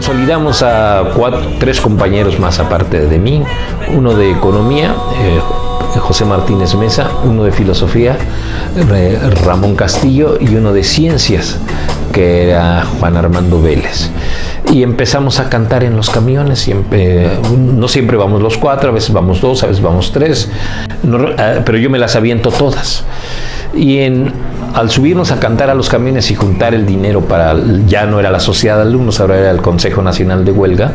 consolidamos a tres compañeros más aparte de mí, uno de economía, José Martínez Mesa, uno de filosofía, Ramón Castillo, y uno de ciencias, que era Juan Armando Vélez. Y empezamos a cantar en los camiones. No siempre vamos los cuatro, a veces vamos dos, a veces vamos tres, pero yo me las aviento todas. Y al subirnos a cantar a los camiones y juntar el dinero ya no era la Sociedad de Alumnos, ahora era el Consejo Nacional de Huelga,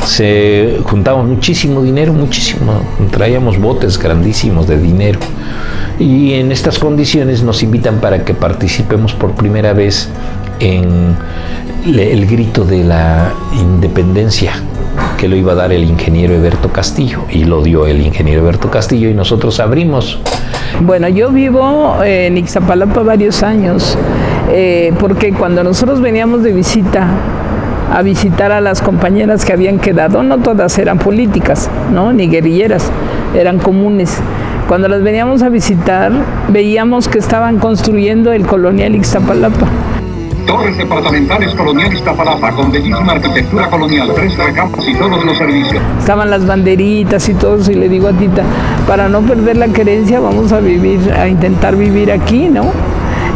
se juntaba muchísimo dinero, muchísimo, traíamos botes grandísimos de dinero. Y en estas condiciones nos invitan para que participemos por primera vez en el grito de la independencia, que lo iba a dar el ingeniero Eberto Castillo, y lo dio el ingeniero Eberto Castillo, y nosotros abrimos. Bueno, yo vivo en Ixtapalapa varios años, porque cuando nosotros veníamos de visita a visitar a las compañeras que habían quedado, no todas eran políticas, ¿no? Ni guerrilleras, eran comunes. Cuando las veníamos a visitar, veíamos que estaban construyendo el Colonial Ixtapalapa. Torres departamentales Colonial Iztapalapa, con bellísima arquitectura colonial, 3 recampas y todos los servicios. Estaban las banderitas y todo eso, y le digo a Tita, para no perder la querencia, vamos a intentar vivir aquí, ¿no?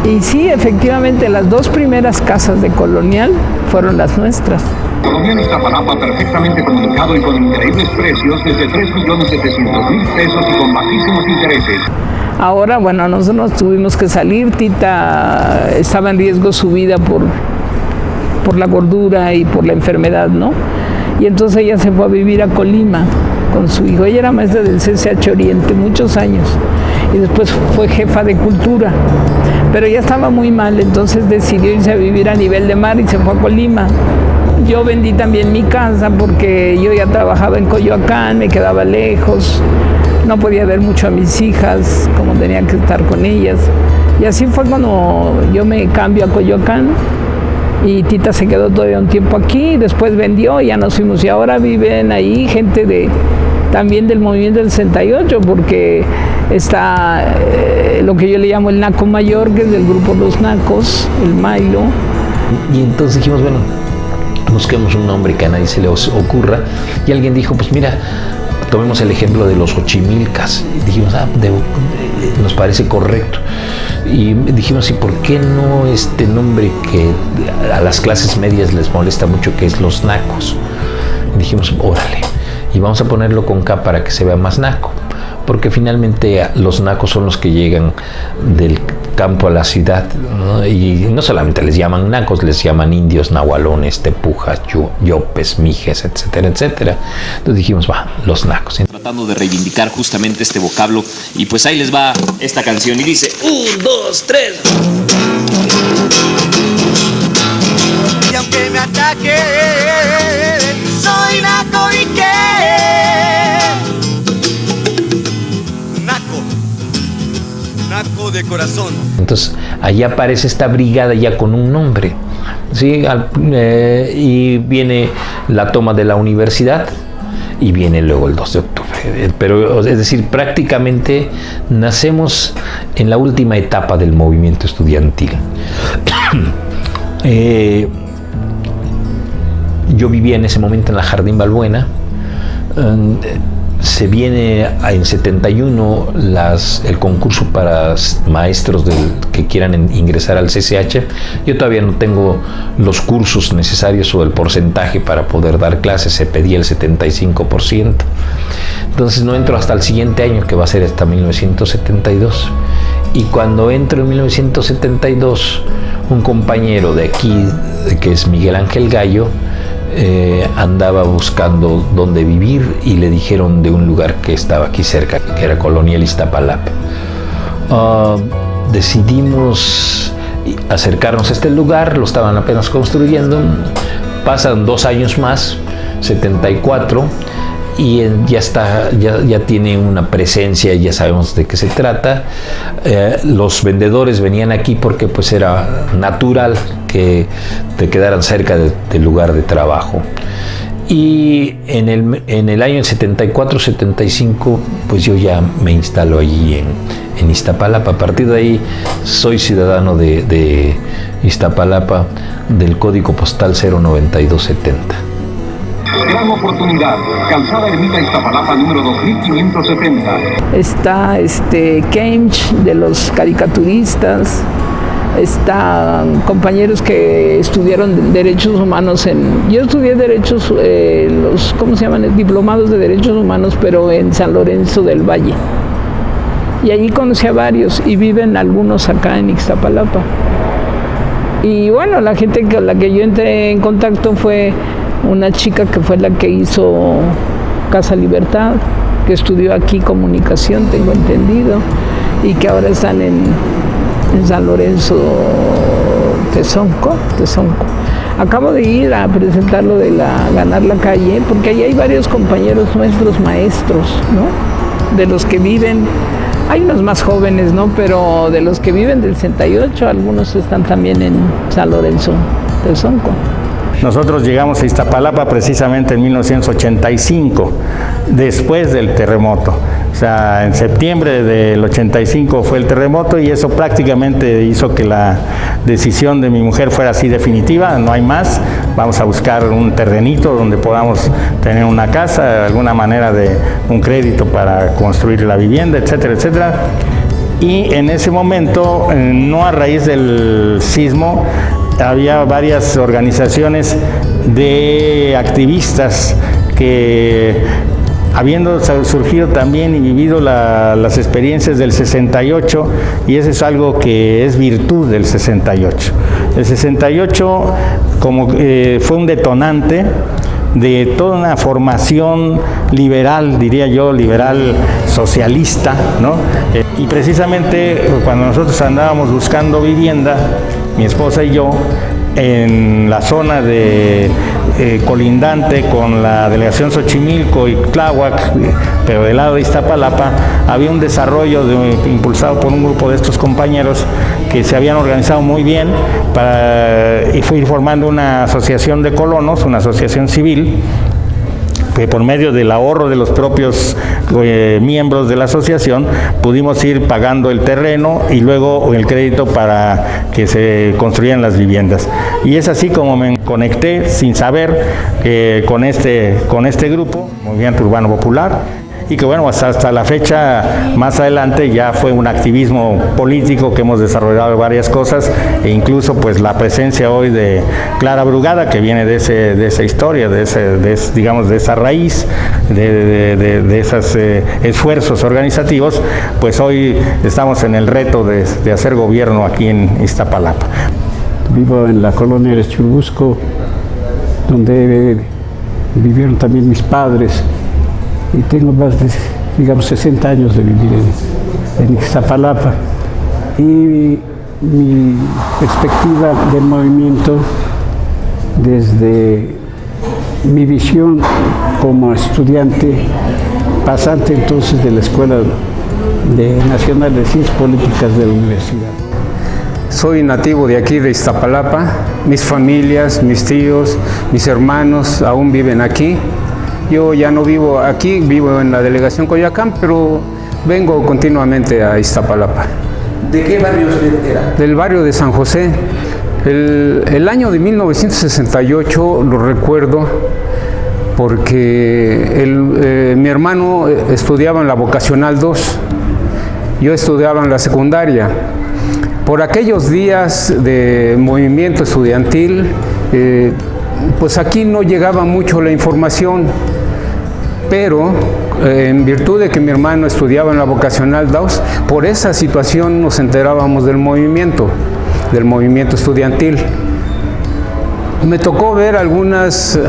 Y sí, efectivamente, las 2 primeras casas de Colonial fueron las nuestras. Colonial Iztapalapa, perfectamente comunicado y con increíbles precios, desde 3.700.000 pesos y con bajísimos intereses. Ahora, bueno, nosotros tuvimos que salir. Tita estaba en riesgo su vida por la gordura y por la enfermedad, ¿no? Y entonces ella se fue a vivir a Colima con su hijo. Ella era maestra del CCH Oriente muchos años y después fue jefa de cultura, pero ya estaba muy mal, entonces decidió irse a vivir a nivel de mar y se fue a Colima. Yo vendí también mi casa porque yo ya trabajaba en Coyoacán, me quedaba lejos. No podía ver mucho a mis hijas, como tenía que estar con ellas. Y así fue cuando yo me cambio a Coyoacán y Tita se quedó todavía un tiempo aquí, después vendió y ya nos fuimos. Y ahora viven ahí gente también del movimiento del 68, porque está lo que yo le llamo el Naco Mayor, que es del grupo Los Nacos, el Mailo. Y entonces dijimos, bueno, busquemos un nombre que a nadie se le ocurra. Y alguien dijo, pues mira, tomemos el ejemplo de los Xochimilcas. Y dijimos, nos parece correcto. Y dijimos, ¿y por qué no este nombre que a las clases medias les molesta mucho, que es los nacos? Y dijimos, órale, y vamos a ponerlo con K para que se vea más naco, porque finalmente los nacos son los que llegan del campo a la ciudad, ¿no? Y no solamente les llaman nacos, les llaman indios, nahualones, tepujas, yopes, mijes, etcétera, etcétera. Entonces dijimos, los nacos. Tratando de reivindicar justamente este vocablo, y pues ahí les va esta canción y dice 1, 2, 3. Y aunque me ataque, soy naco y qué. Naco de corazón. Entonces, allá aparece esta brigada ya con un nombre, ¿sí? Y viene la toma de la universidad y viene luego el 2 de octubre. Pero, es decir, prácticamente nacemos en la última etapa del movimiento estudiantil. Yo vivía en ese momento en la Jardín Balbuena. Se viene en 71 el concurso para maestros que quieran ingresar al CCH. Yo todavía no tengo los cursos necesarios o el porcentaje para poder dar clases, se pedía el 75%. Entonces no entro hasta el siguiente año, que va a ser hasta 1972. Y cuando entro en 1972, un compañero de aquí, que es Miguel Ángel Gallo, andaba buscando dónde vivir y le dijeron de un lugar que estaba aquí cerca, que era Colonial Iztapalapa. Decidimos acercarnos a este lugar, lo estaban apenas construyendo. Pasan 2 años más, 74, y ya tiene una presencia, ya sabemos de qué se trata. Los vendedores venían aquí porque pues era natural que te quedaran cerca del lugar de trabajo. Y en el año 74-75, pues yo ya me instalo allí en Iztapalapa. A partir de ahí soy ciudadano de Iztapalapa, del código postal 09270. Gran oportunidad. Calzada Ermita Iztapalapa número 2570. Está Kench, de los caricaturistas. Están compañeros que estudiaron derechos humanos yo estudié derechos, ¿cómo se llaman? Diplomados de derechos humanos, pero en San Lorenzo del Valle. Y allí conocí a varios y viven algunos acá en Iztapalapa. Y bueno, la gente con la que yo entré en contacto fue una chica que fue la que hizo Casa Libertad, que estudió aquí comunicación, tengo entendido, y que ahora están en San Lorenzo Tezonco. Acabo de ir a presentar lo de ganar la calle, porque ahí hay varios compañeros nuestros maestros, ¿no? De los que viven, hay unos más jóvenes, ¿no? Pero de los que viven del 68, algunos están también en San Lorenzo Tezonco. Nosotros llegamos a Iztapalapa precisamente en 1985, después del terremoto. O sea, en septiembre del 85 fue el terremoto y eso prácticamente hizo que la decisión de mi mujer fuera así definitiva, no hay más, vamos a buscar un terrenito donde podamos tener una casa, alguna manera de un crédito para construir la vivienda, etcétera, etcétera. Y en ese momento, no a raíz del sismo, había varias organizaciones de activistas que, habiendo surgido también y vivido las experiencias del 68, y eso es algo que es virtud del 68. El 68 fue un detonante de toda una formación liberal, diría yo, liberal socialista, ¿no? Y precisamente cuando nosotros andábamos buscando vivienda, mi esposa y yo, en la zona de colindante con la delegación Xochimilco y Tláhuac, pero del lado de Iztapalapa, había un desarrollo impulsado por un grupo de estos compañeros que se habían organizado muy bien y fue ir formando una asociación de colonos, una asociación civil, que por medio del ahorro de los propios miembros de la asociación pudimos ir pagando el terreno y luego el crédito para que se construyeran las viviendas. Y es así como me conecté sin saber con este grupo, Movimiento Urbano Popular, y que bueno, hasta la fecha, más adelante ya fue un activismo político que hemos desarrollado varias cosas, e incluso pues la presencia hoy de Clara Brugada, que viene de esa historia, de esa raíz, de esos esfuerzos organizativos, pues hoy estamos en el reto de hacer gobierno aquí en Iztapalapa. Vivo en la colonia de Churubusco, donde vivieron también mis padres. Y tengo más de, 60 años de vivir en Iztapalapa. Y mi perspectiva del movimiento, desde mi visión como estudiante, pasante entonces de la Escuela Nacional de Ciencias Políticas de la Universidad. Soy nativo de aquí, de Iztapalapa. Mis familias, mis tíos, mis hermanos aún viven aquí. Yo ya no vivo aquí, vivo en la delegación Coyoacán, pero vengo continuamente a Iztapalapa. ¿De qué barrio usted era? Del barrio de San José. El año de 1968 lo recuerdo porque mi hermano estudiaba en la Vocacional 2, yo estudiaba en la secundaria. Por aquellos días de movimiento estudiantil, pues aquí no llegaba mucho la información, pero en virtud de que mi hermano estudiaba en la Vocacional 2, por esa situación nos enterábamos del movimiento estudiantil. Me tocó ver algunas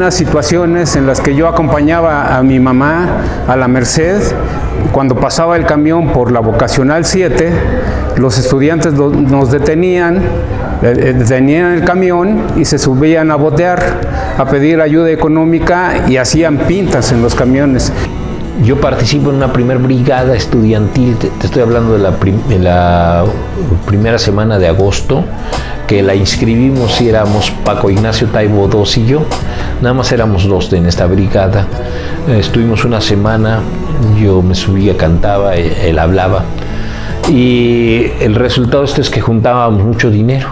situaciones en las que yo acompañaba a mi mamá a la Merced. Cuando pasaba el camión por la Vocacional 7, los estudiantes nos detenían el camión y se subían a botear, a pedir ayuda económica y hacían pintas en los camiones. Yo participo en una primera brigada estudiantil, te estoy hablando de la primera semana de agosto, que la inscribimos y éramos Paco Ignacio Taibo II y yo, nada más éramos 2 en esta brigada. Estuvimos una semana, yo me subía, cantaba, él hablaba, y el resultado es que juntábamos mucho dinero.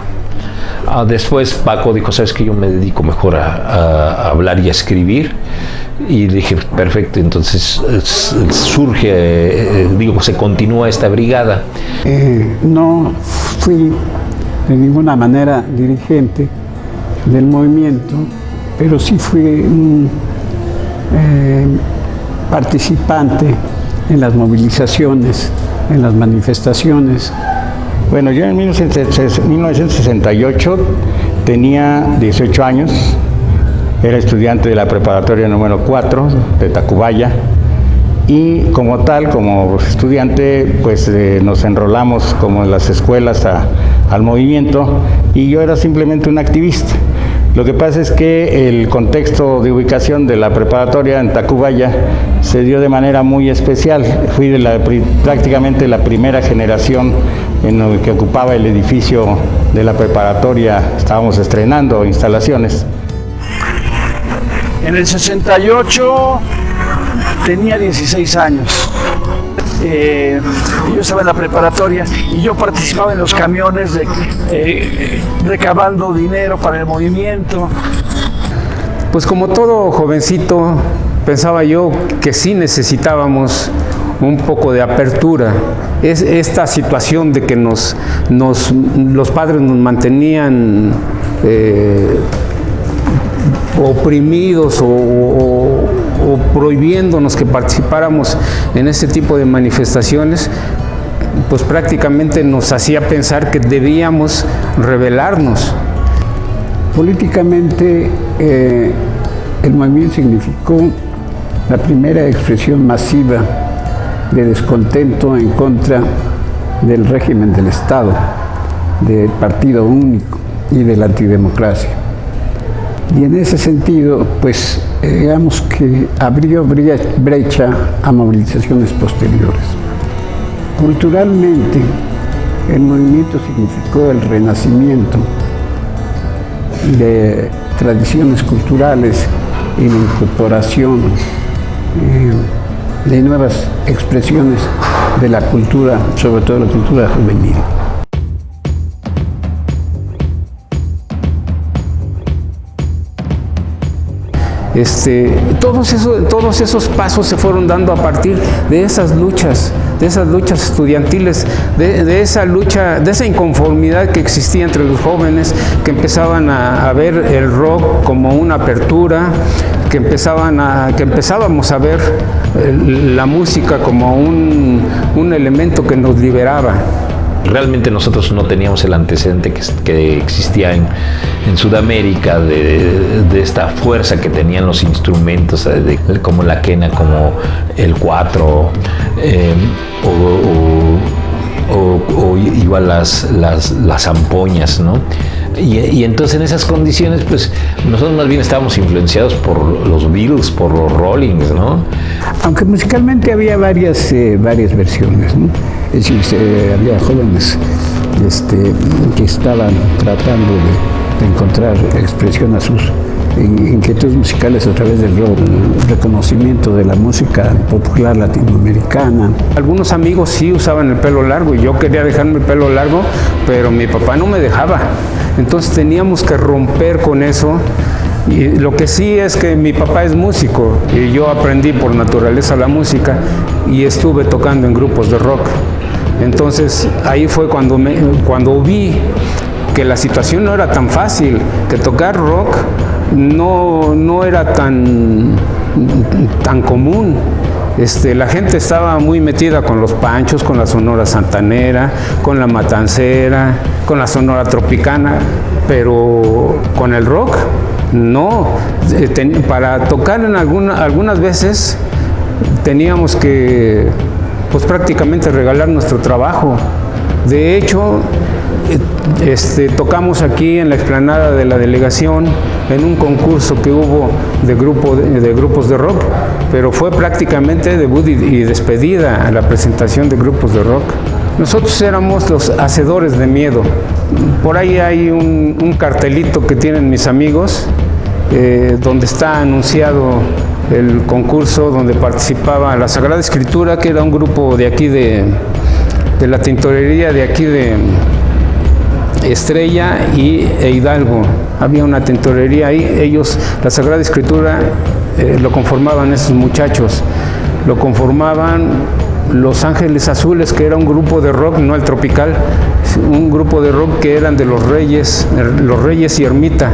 Después Paco dijo, sabes que yo me dedico mejor a hablar y a escribir, y dije, perfecto, entonces se continúa esta brigada. No fui de ninguna manera dirigente del movimiento, pero sí fui un participante en las movilizaciones, en las manifestaciones. Bueno, yo en 1968 tenía 18 años, era estudiante de la preparatoria número 4 de Tacubaya, y como tal, como estudiante, pues nos enrolamos como en las escuelas al movimiento, y yo era simplemente un activista. Lo que pasa es que el contexto de ubicación de la preparatoria en Tacubaya se dio de manera muy especial. Fui prácticamente la primera generación en el que ocupaba el edificio de la preparatoria. Estábamos estrenando instalaciones. En el 68 tenía 16 años. Yo estaba en la preparatoria y yo participaba en los camiones recabando dinero para el movimiento. Pues como todo jovencito, pensaba yo que sí necesitábamos un poco de apertura. Es esta situación de que los padres nos mantenían oprimidos o prohibiéndonos que participáramos en este tipo de manifestaciones, pues prácticamente nos hacía pensar que debíamos rebelarnos. Políticamente, el movimiento significó la primera expresión masiva de descontento en contra del régimen del Estado, del partido único y de la antidemocracia. Y en ese sentido, pues, digamos que abrió brecha a movilizaciones posteriores. Culturalmente, el movimiento significó el renacimiento de tradiciones culturales y la incorporación de nuevas expresiones de la cultura, sobre todo la cultura juvenil. Todos esos pasos se fueron dando a partir de esas luchas estudiantiles, de esa lucha, de esa inconformidad que existía entre los jóvenes, que empezaban a ver el rock como una apertura, que empezábamos a ver la música como un elemento que nos liberaba. Realmente nosotros no teníamos el antecedente que existía en Sudamérica de esta fuerza que tenían los instrumentos, como la quena, como el cuatro, o igual las zampoñas, ¿no? Y entonces en esas condiciones, pues nosotros más bien estábamos influenciados por los Beatles, por los Rollings, ¿no? Aunque musicalmente había varias versiones, ¿no? Es decir, había jóvenes que estaban tratando de encontrar expresión a sus inquietudes musicales a través del reconocimiento de la música popular latinoamericana. Algunos amigos sí usaban el pelo largo y yo quería dejarme el pelo largo, pero mi papá no me dejaba. Entonces teníamos que romper con eso. Y lo que sí es que mi papá es músico y yo aprendí por naturaleza la música y estuve tocando en grupos de rock. Entonces ahí fue cuando vi que la situación no era tan fácil, que tocar rock no era tan común. La gente estaba muy metida con los Panchos, con la Sonora Santanera, con la Matancera, con la Sonora Tropicana, pero con el rock no. Para tocar algunas veces teníamos que pues prácticamente regalar nuestro trabajo. De hecho, tocamos aquí en la explanada de la delegación en un concurso que hubo de grupos de rock, pero fue prácticamente debut y despedida a la presentación de grupos de rock. Nosotros éramos los hacedores de miedo. Por ahí hay un cartelito que tienen mis amigos donde está anunciado el concurso donde participaba la Sagrada Escritura, que era un grupo de aquí de la tintorería de aquí de Estrella e Hidalgo. Había una tintorería ahí, ellos, la Sagrada Escritura, lo conformaban esos muchachos, lo conformaban Los Ángeles Azules, que era un grupo de rock, no el tropical, un grupo de rock que eran de los Reyes y Ermita.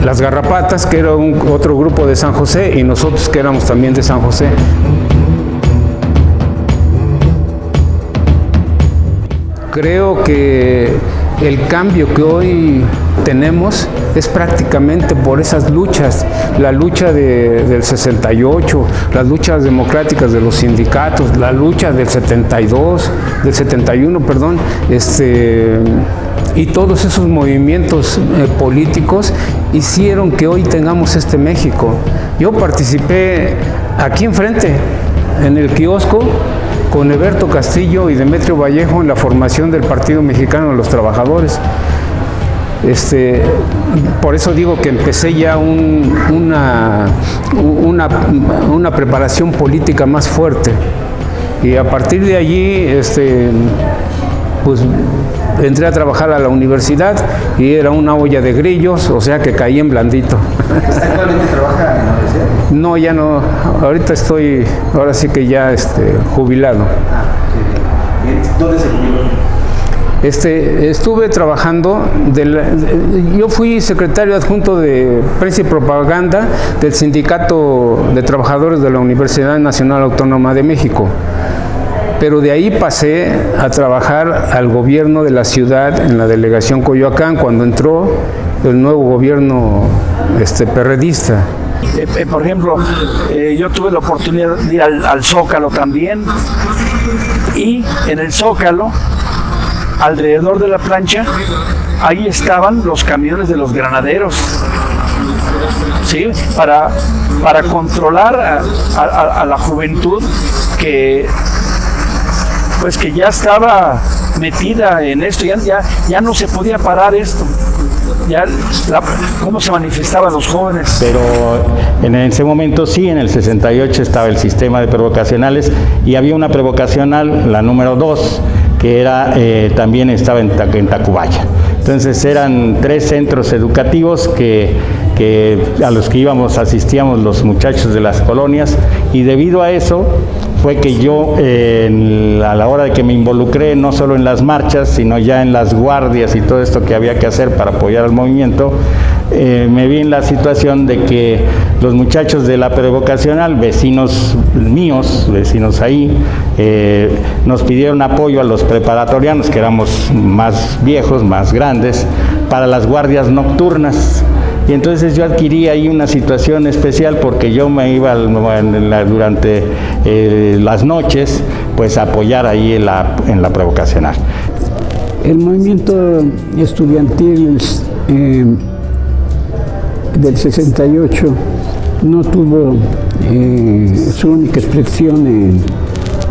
Las Garrapatas, que era otro grupo de San José, y nosotros que éramos también de San José. Creo que el cambio que hoy tenemos es prácticamente por esas luchas, la lucha del 68, las luchas democráticas de los sindicatos, la lucha del 71, perdón, y todos esos movimientos políticos hicieron que hoy tengamos este México. Yo participé aquí enfrente, en el kiosco, con Eberto Castillo y Demetrio Vallejo en la formación del Partido Mexicano de los Trabajadores. Por eso digo que empecé ya una preparación política más fuerte. Y a partir de allí, pues entré a trabajar a la universidad y era una olla de grillos, o sea que caí en blandito. ¿Actualmente trabaja en la universidad? No, ya no. Ahorita ahora sí que ya jubilado. ¿Dónde se jubiló? Estuve trabajando, yo fui secretario adjunto de prensa y propaganda del Sindicato de Trabajadores de la Universidad Nacional Autónoma de México. Pero de ahí pasé a trabajar al gobierno de la ciudad en la delegación Coyoacán cuando entró el nuevo gobierno perredista. Por ejemplo, yo tuve la oportunidad de ir al Zócalo también, y en el Zócalo, alrededor de la plancha, ahí estaban los camiones de los granaderos, ¿sí? Para controlar a la juventud que ya estaba metida en esto, ya no se podía parar esto. ¿Cómo se manifestaban los jóvenes? Pero en ese momento sí, en el 68 estaba el sistema de prevocacionales y había una prevocacional, la número 2, que también estaba en Tacubaya. Entonces eran 3 centros educativos a los que asistíamos los muchachos de las colonias, y debido a eso fue que yo, a la hora de que me involucré no solo en las marchas, sino ya en las guardias y todo esto que había que hacer para apoyar al movimiento, me vi en la situación de que los muchachos de la prevocacional, vecinos míos, vecinos ahí, nos pidieron apoyo a los preparatorianos, que éramos más viejos, más grandes, para las guardias nocturnas. Y entonces yo adquirí ahí una situación especial porque yo me iba durante las noches pues a apoyar ahí en la prevocacional. El movimiento estudiantil del 68 no tuvo su única expresión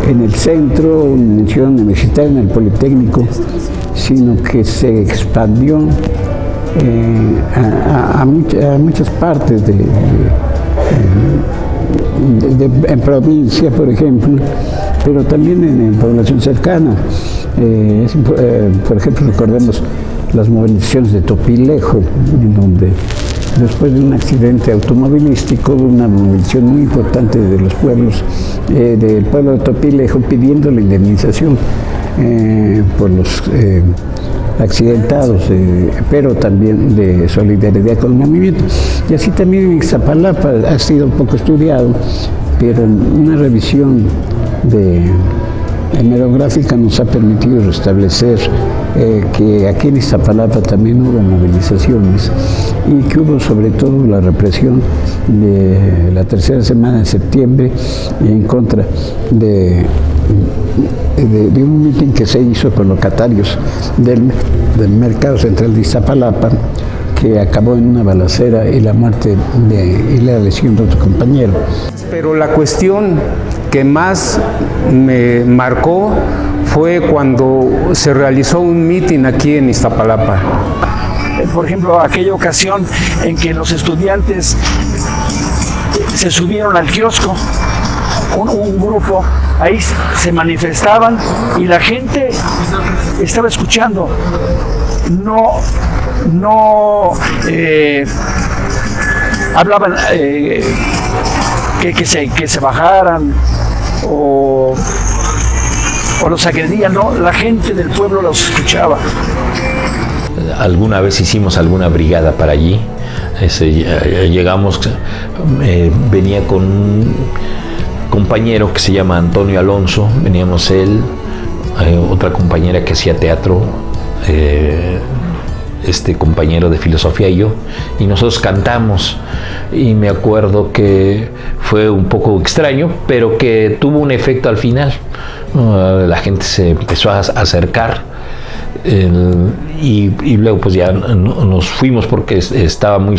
en el centro, en la ciudad universitaria, en el Politécnico, sino que se expandió a muchas partes en provincia, por ejemplo, pero también en población cercana. Por ejemplo, recordemos las movilizaciones de Topilejo, en donde después de un accidente automovilístico hubo una movilización muy importante de los pueblos, del pueblo de Topilejo, pidiendo la indemnización por los accidentados, pero también de solidaridad con el movimiento. Y así también en Iztapalapa ha sido un poco estudiado, pero una revisión hemerográfica nos ha permitido restablecer que aquí en Iztapalapa también hubo movilizaciones y que hubo sobre todo la represión de la tercera semana de septiembre en contra de un mitin que se hizo con locatarios del Mercado Central de Iztapalapa, que acabó en una balacera y la muerte y la lesión de otro compañero. Pero la cuestión que más me marcó fue cuando se realizó un mitin aquí en Iztapalapa. por ejemplo, aquella ocasión en que los estudiantes se subieron al kiosco, un grupo, ahí se manifestaban y la gente estaba escuchando, no hablaban que se bajaran o los agredían, no, la gente del pueblo los escuchaba. Alguna vez hicimos alguna brigada para allí, llegamos, venía con un compañero que se llama Antonio Alonso, veníamos él, otra compañera que hacía teatro, este compañero de filosofía y yo, y nosotros cantamos, y me acuerdo que fue un poco extraño, pero que tuvo un efecto al final. La gente se empezó a acercar, y luego pues ya nos fuimos porque estaban muy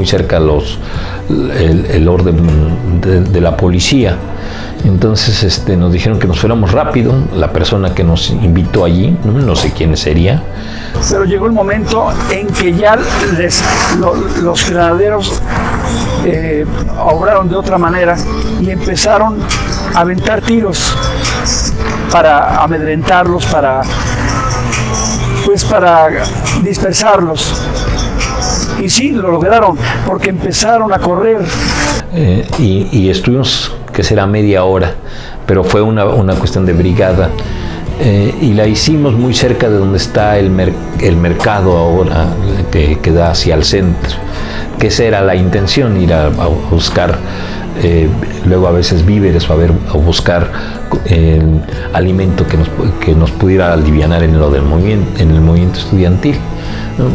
cerca el orden de la policía. Entonces nos dijeron que nos fuéramos rápido. La persona que nos invitó allí, no sé quién sería, pero llegó el momento en que ya los granaderos obraron de otra manera y empezaron a aventar tiros para amedrentarlos, para dispersarlos. Y sí, lo lograron, porque empezaron a correr. Y estuvimos, que será media hora, pero fue una cuestión de brigada. Y la hicimos muy cerca de donde está el mercado ahora, que da hacia el centro, que esa era la intención, ir a buscar luego a veces víveres o a buscar alimento que nos pudiera alivianar en el movimiento estudiantil, ¿no?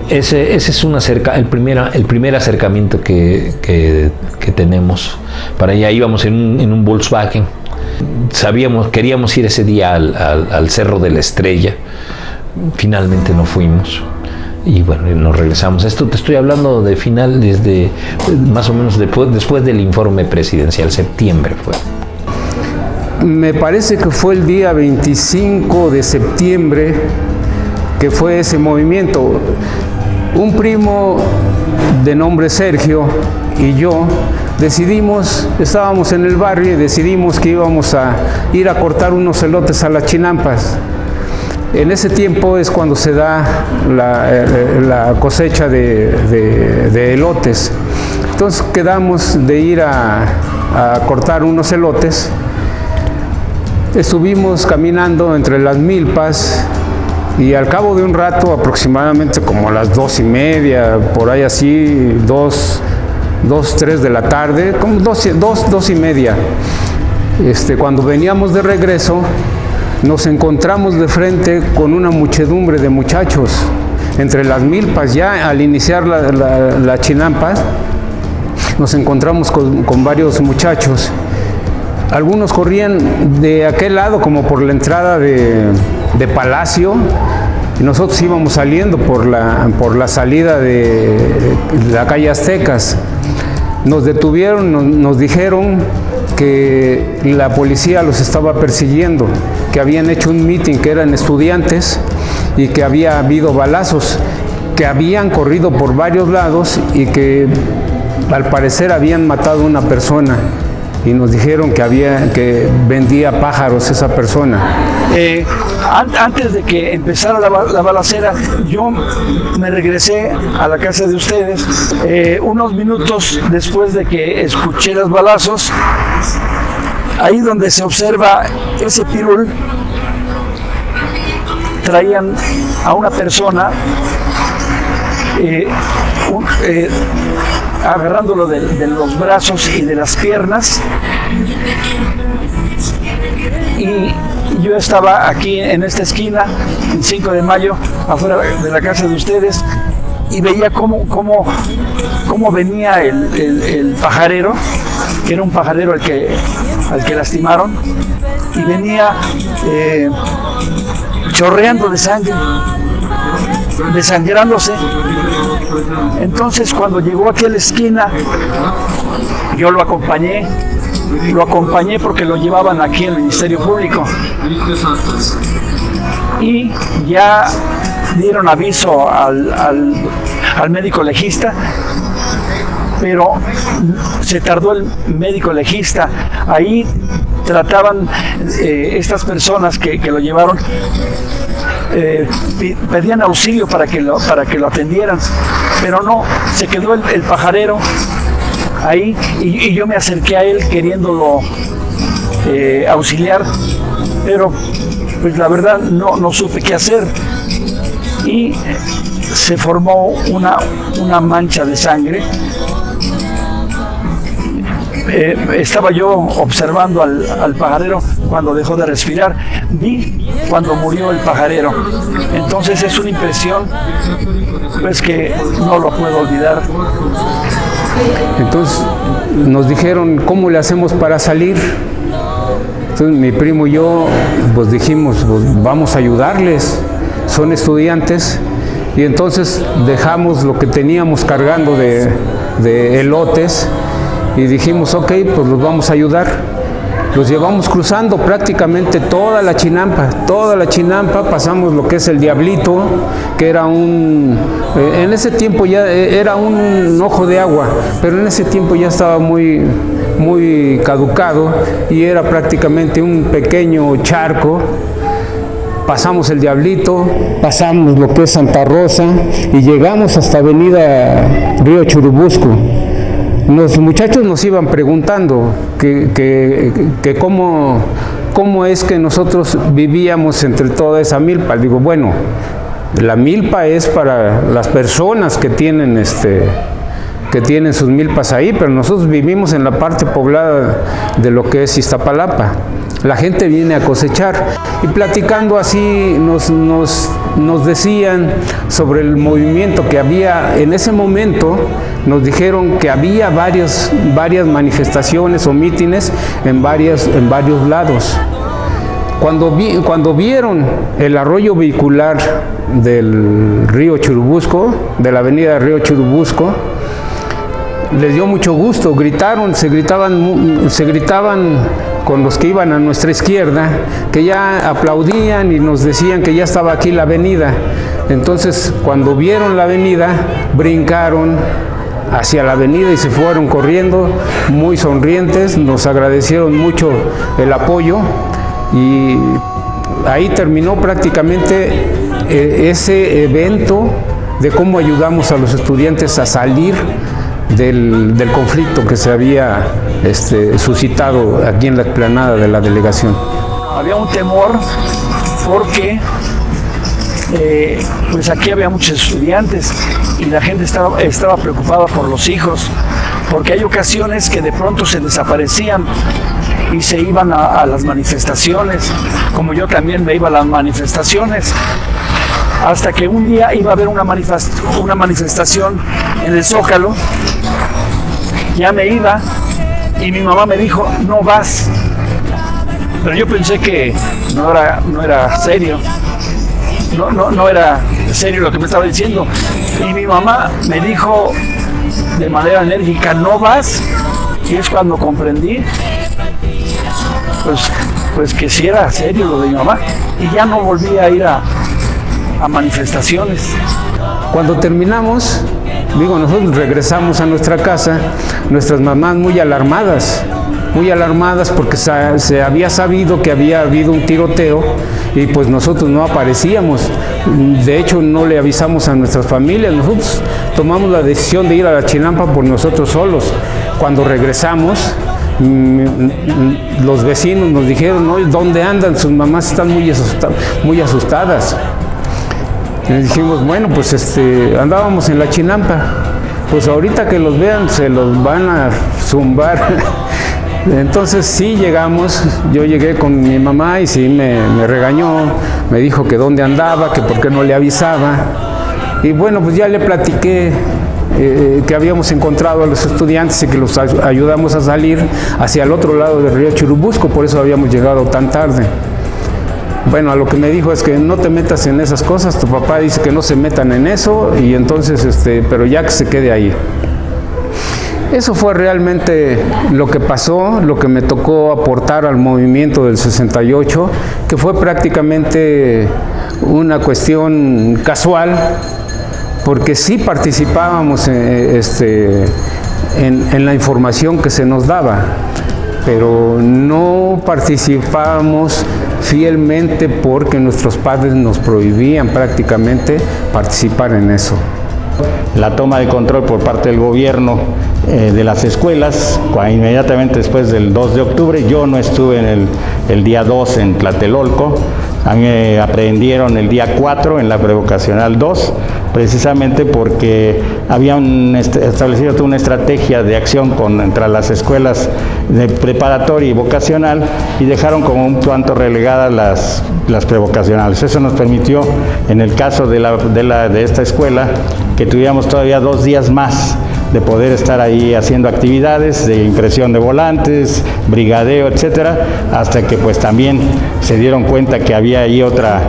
Ese es el primer acercamiento que tenemos. Para allá íbamos en un Volkswagen. Queríamos ir ese día al Cerro de la Estrella. Finalmente no fuimos. Y bueno, nos regresamos. Esto te estoy hablando de final, desde más o menos después del informe presidencial, septiembre fue. Me parece que fue el día 25 de septiembre que fue ese movimiento. Un primo de nombre Sergio y yo estábamos en el barrio y decidimos que íbamos a ir a cortar unos elotes a las chinampas. En ese tiempo es cuando se da la cosecha de elotes. Entonces quedamos de ir a cortar unos elotes. Estuvimos caminando entre las milpas y al cabo de un rato, aproximadamente como a las 2:30, por ahí así, 3 de la tarde, como 2:30, cuando veníamos de regreso, nos encontramos de frente con una muchedumbre de muchachos entre las milpas. Ya al iniciar la chinampa, nos encontramos con varios muchachos. Algunos corrían de aquel lado como por la entrada de Palacio, y nosotros íbamos saliendo por la salida de la calle Aztecas. Nos detuvieron, nos dijeron que la policía los estaba persiguiendo, que habían hecho un mitin, que eran estudiantes y que había habido balazos, que habían corrido por varios lados y que al parecer habían matado a una persona. Y nos dijeron que vendía pájaros esa persona. Antes de que empezara la balacera, yo me regresé a la casa de ustedes. Unos minutos después de que escuché los balazos, ahí donde se observa ese pirul, traían a una persona agarrándolo de los brazos y de las piernas, y yo estaba aquí en esta esquina, en 5 de mayo, afuera de la casa de ustedes, y veía cómo venía el pajarero, que era un pajarero al que lastimaron, y venía chorreando de sangre, desangrándose. Entonces, cuando llegó aquí a la esquina, yo lo acompañé porque lo llevaban aquí al Ministerio Público, y ya dieron aviso al médico legista, pero se tardó el médico legista. Ahí trataban estas personas que lo llevaron, pedían auxilio para que lo atendieran, pero no, se quedó el pajarero ahí y yo me acerqué a él queriéndolo auxiliar, pero pues la verdad no supe qué hacer y se formó una mancha de sangre. Estaba yo observando al pajarero cuando dejó de respirar, vi cuando murió el pajarero. Entonces es una impresión pues que no lo puedo olvidar. Entonces nos dijeron, ¿cómo le hacemos para salir? Entonces mi primo y yo pues dijimos, pues vamos a ayudarles, son estudiantes. Y entonces dejamos lo que teníamos cargando de elotes y dijimos, ok, pues los vamos a ayudar. Los llevamos cruzando prácticamente toda la Chinampa, pasamos lo que es el Diablito, que era en ese tiempo ya era un ojo de agua, pero en ese tiempo ya estaba muy caducado y era prácticamente un pequeño charco. Pasamos el Diablito, pasamos lo que es Santa Rosa y llegamos hasta Avenida Río Churubusco. Los muchachos nos iban preguntando que cómo es que nosotros vivíamos entre toda esa milpa. Digo, bueno, la milpa es para las personas que tienen sus milpas ahí, pero nosotros vivimos en la parte poblada de lo que es Iztapalapa. La gente viene a cosechar y platicando así nos decían sobre el movimiento que había en ese momento. Nos dijeron que había varias manifestaciones o mítines en varios lados. Cuando vieron el arroyo vehicular del río Churubusco, de la avenida Río Churubusco, les dio mucho gusto, se gritaban con los que iban a nuestra izquierda, que ya aplaudían y nos decían que ya estaba aquí la avenida. Entonces, cuando vieron la avenida, brincaron hacia la avenida y se fueron corriendo, muy sonrientes, nos agradecieron mucho el apoyo y ahí terminó prácticamente ese evento de cómo ayudamos a los estudiantes a salir del conflicto que se había suscitado aquí en la explanada de la delegación. Había un temor porque pues aquí había muchos estudiantes y la gente estaba preocupada por los hijos, porque hay ocasiones que de pronto se desaparecían y se iban a las manifestaciones, como yo también me iba a las manifestaciones, hasta que un día iba a haber una manifestación en el Zócalo. Ya me iba y mi mamá me dijo, no vas, pero yo pensé que no era serio. No era serio lo que me estaba diciendo. Y mi mamá me dijo de manera enérgica, no vas. Y es cuando comprendí pues que sí era serio lo de mi mamá. Y ya no volví a ir a manifestaciones. Cuando terminamos, nosotros regresamos a nuestra casa, nuestras mamás muy alarmadas porque se había sabido que había habido un tiroteo y pues nosotros no aparecíamos. De hecho, no le avisamos a nuestras familias. Nosotros tomamos la decisión de ir a la Chinampa por nosotros solos. Cuando regresamos, los vecinos nos dijeron, ¿no? ¿Dónde andan? Sus mamás están muy asustadas. Y les dijimos, bueno, pues andábamos en la Chinampa. Pues ahorita que los vean se los van a zumbar. Entonces sí llegamos, yo llegué con mi mamá y sí me regañó, me dijo que dónde andaba, que por qué no le avisaba. Y bueno, pues ya le platiqué que habíamos encontrado a los estudiantes y que los ayudamos a salir hacia el otro lado del río Churubusco, por eso habíamos llegado tan tarde. Bueno, a lo que me dijo es que no te metas en esas cosas, tu papá dice que no se metan en eso y entonces, pero ya que se quede ahí. Eso fue realmente lo que pasó, lo que me tocó aportar al movimiento del 68, que fue prácticamente una cuestión casual, porque sí participábamos en la información que se nos daba, pero no participábamos fielmente porque nuestros padres nos prohibían prácticamente participar en eso. La toma de control por parte del gobierno de las escuelas, inmediatamente después del 2 de octubre, yo no estuve en el día 2 en Tlatelolco, a mí me aprehendieron el día 4 en la prevocacional 2, precisamente porque habían establecido toda una estrategia de acción entre las escuelas de preparatoria y vocacional y dejaron como un tanto relegadas las prevocacionales. Eso nos permitió, en el caso de esta escuela, que tuviéramos todavía 2 días más de poder estar ahí haciendo actividades de impresión de volantes, brigadeo, etcétera, hasta que pues también se dieron cuenta que había ahí otra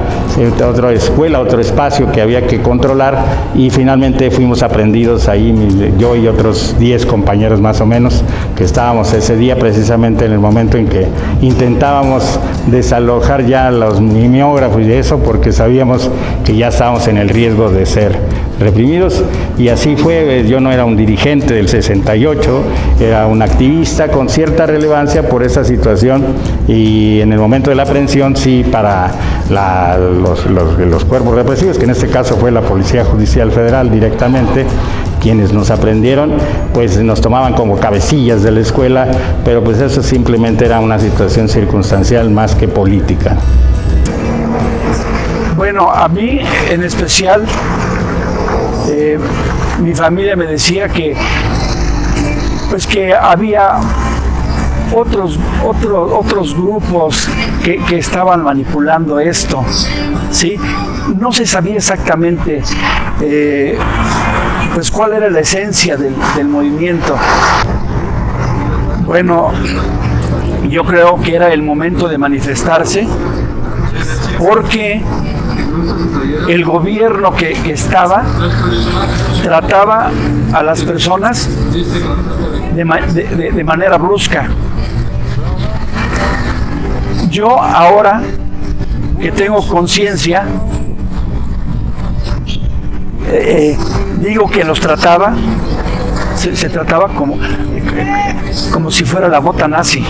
escuela, otro espacio que había que controlar, y finalmente fuimos aprendidos ahí, yo y otros 10 compañeros más o menos, que estábamos ese día precisamente en el momento en que intentábamos desalojar ya los mimeógrafos y eso, porque sabíamos que ya estábamos en el riesgo de ser reprimidos, y así fue. Yo no era un dirigente del 68, era un activista con cierta relevancia por esa situación, y en el momento de la aprehensión sí, para los cuerpos represivos, que en este caso fue la Policía Judicial Federal directamente, quienes nos aprendieron, pues nos tomaban como cabecillas de la escuela, pero pues eso simplemente era una situación circunstancial más que política. Bueno, a mí en especial, mi familia me decía que había otros grupos que estaban manipulando esto, ¿sí? No se sabía exactamente pues cuál era la esencia del movimiento. Bueno, yo creo que era el momento de manifestarse, porque el gobierno que estaba trataba a las personas de manera brusca. Yo ahora que tengo conciencia, digo que los trataba, se trataba como si fuera la bota nazi.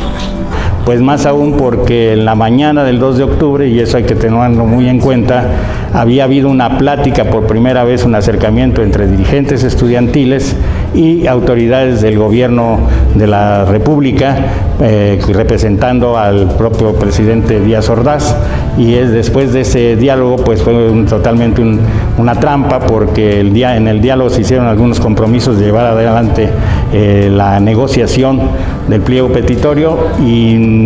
Pues más aún porque en la mañana del 2 de octubre, y eso hay que tenerlo muy en cuenta, había habido una plática, por primera vez un acercamiento entre dirigentes estudiantiles y autoridades del gobierno de la República, representando al propio presidente Díaz Ordaz, y después de ese diálogo pues fue totalmente una trampa, porque en el diálogo se hicieron algunos compromisos de llevar adelante la negociación del pliego petitorio, y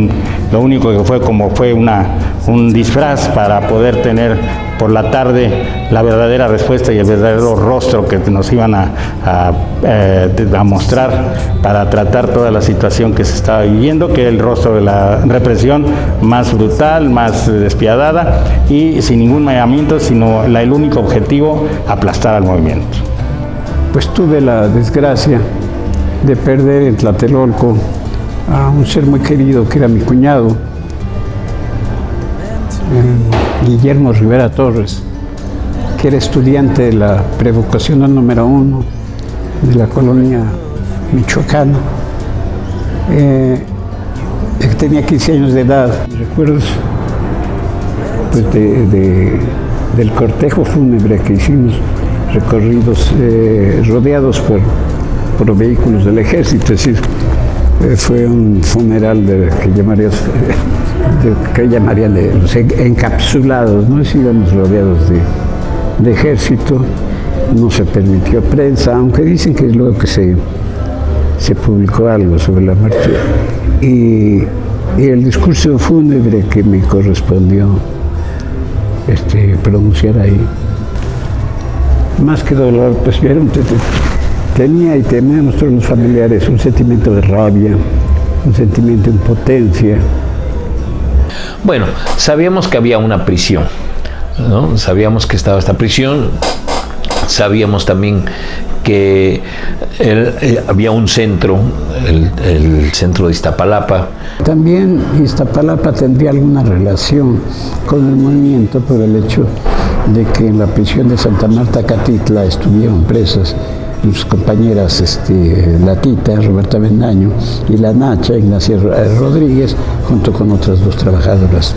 lo único que fue un disfraz para poder tener por la tarde la verdadera respuesta y el verdadero rostro que nos iban a mostrar para tratar toda la situación que se estaba viviendo, que era el rostro de la represión más brutal, más despiadada y sin ningún miramiento, sino el único objetivo, aplastar al movimiento. Pues tuve la desgracia de perder en Tlatelolco a un ser muy querido que era mi cuñado, Guillermo Rivera Torres, que era estudiante de la prevocacional número 1 de la colonia michoacana, que tenía 15 años de edad. Recuerdos pues, del cortejo fúnebre que hicimos, recorridos rodeados por vehículos del ejército, es decir, fue un funeral que llamarían de los encapsulados, ¿no? Si íbamos rodeados de ejército, no se permitió prensa, aunque dicen que es luego que se publicó algo sobre la muerte. Y el discurso fúnebre que me correspondió pronunciar ahí, más que dolor, pues tenía y teníamos todos los familiares un sentimiento de rabia, un sentimiento de impotencia. Bueno, sabíamos que había una prisión, ¿no? Sabíamos que estaba esta prisión, sabíamos también que que había un centro, el centro de Iztapalapa. También Iztapalapa tendría alguna relación con el movimiento por el hecho de que en la prisión de Santa Marta Catitla estuvieron presas sus compañeras la Tita, Roberta Bendaño, y la Nacha, Ignacia Rodríguez, junto con otras dos trabajadoras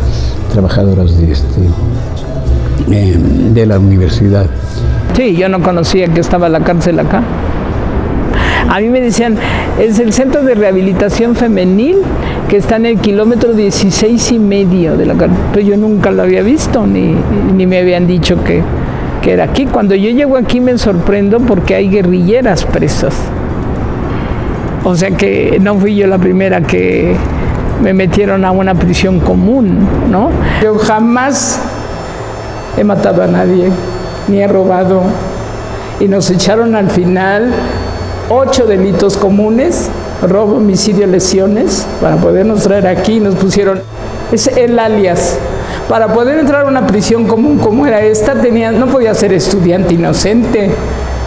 de la universidad. Sí, yo no conocía que estaba la cárcel acá. A mí me decían, es el centro de rehabilitación femenil que está en el kilómetro 16,5 de la cárcel. Pero yo nunca lo había visto, ni me habían dicho que era aquí. Cuando yo llego aquí me sorprendo porque hay guerrilleras presas. O sea que no fui yo la primera que me metieron a una prisión común, ¿no? Yo jamás he matado a nadie, ni he robado. Y nos echaron al final 8 delitos comunes, robo, homicidio, lesiones, para podernos traer aquí. Nos pusieron, es el alias. Para poder entrar a una prisión común como era esta, no podía ser estudiante inocente.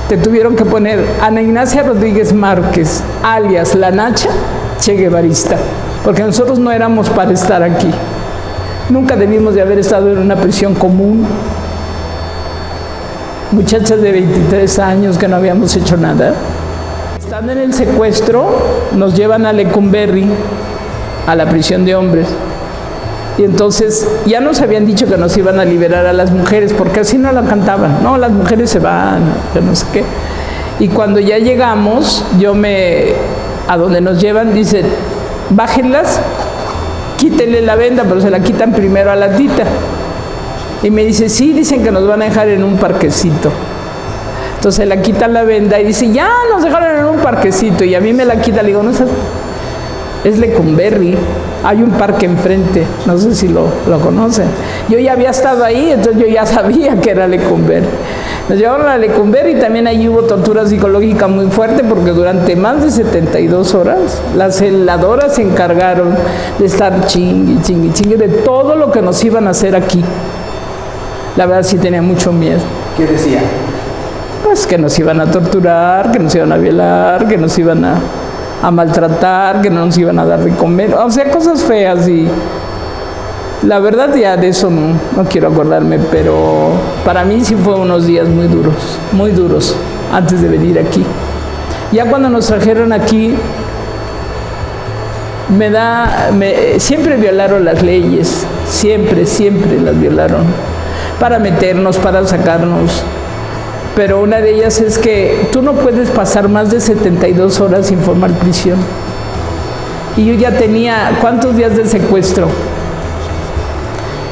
Te tuvieron que poner Ana Ignacia Rodríguez Márquez, alias La Nacha, Che Guevarista, porque nosotros no éramos para estar aquí. Nunca debimos de haber estado en una prisión común. Muchachas de 23 años que no habíamos hecho nada. Estando en el secuestro, nos llevan a Lecumberri, a la prisión de hombres. Y entonces ya nos habían dicho que nos iban a liberar a las mujeres, porque así no la cantaban. No, las mujeres se van, yo no sé qué. Y cuando ya llegamos, a donde nos llevan, dicen, bájenlas, quítenle la venda, pero se la quitan primero a la Tita. Y me dice, sí, dicen que nos van a dejar en un parquecito. Entonces la quitan la venda y dice, ya nos dejaron en un parquecito. Y a mí me la quita, le digo, no, es Lecumberri, hay un parque enfrente, no sé si lo conocen. Yo ya había estado ahí, entonces yo ya sabía que era Lecumberri. Nos llevaron a Lecumberri y también ahí hubo tortura psicológica muy fuerte, porque durante más de 72 horas las celadoras se encargaron de estar chingue de todo lo que nos iban a hacer aquí. La verdad sí tenía mucho miedo. ¿Qué decía? Pues que nos iban a torturar, que nos iban a violar, que nos iban a maltratar, que no nos iban a dar de comer, o sea, cosas feas. Y la verdad ya de eso no quiero acordarme, pero para mí sí fue unos días muy duros antes de venir aquí. Ya cuando nos trajeron aquí, siempre violaron las leyes, siempre las violaron, para meternos, para sacarnos. Pero una de ellas es que tú no puedes pasar más de 72 horas sin formar prisión. Y yo ya tenía, ¿cuántos días de secuestro?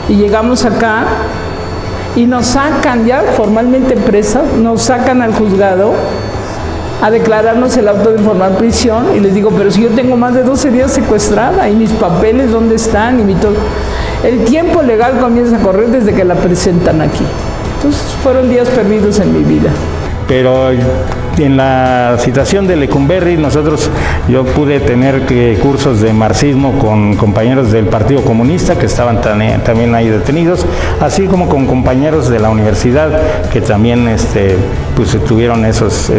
Y llegamos acá y nos sacan ya formalmente presas, nos sacan al juzgado a declararnos el auto de formar prisión. Y les digo, pero si yo tengo más de 12 días secuestrada, y mis papeles, ¿dónde están? Y mi todo. El tiempo legal comienza a correr desde que la presentan aquí. Entonces fueron días perdidos en mi vida. Pero en la situación de Lecumberri, yo pude tener cursos de marxismo con compañeros del Partido Comunista que estaban también ahí detenidos, así como con compañeros de la universidad que también pues tuvieron esos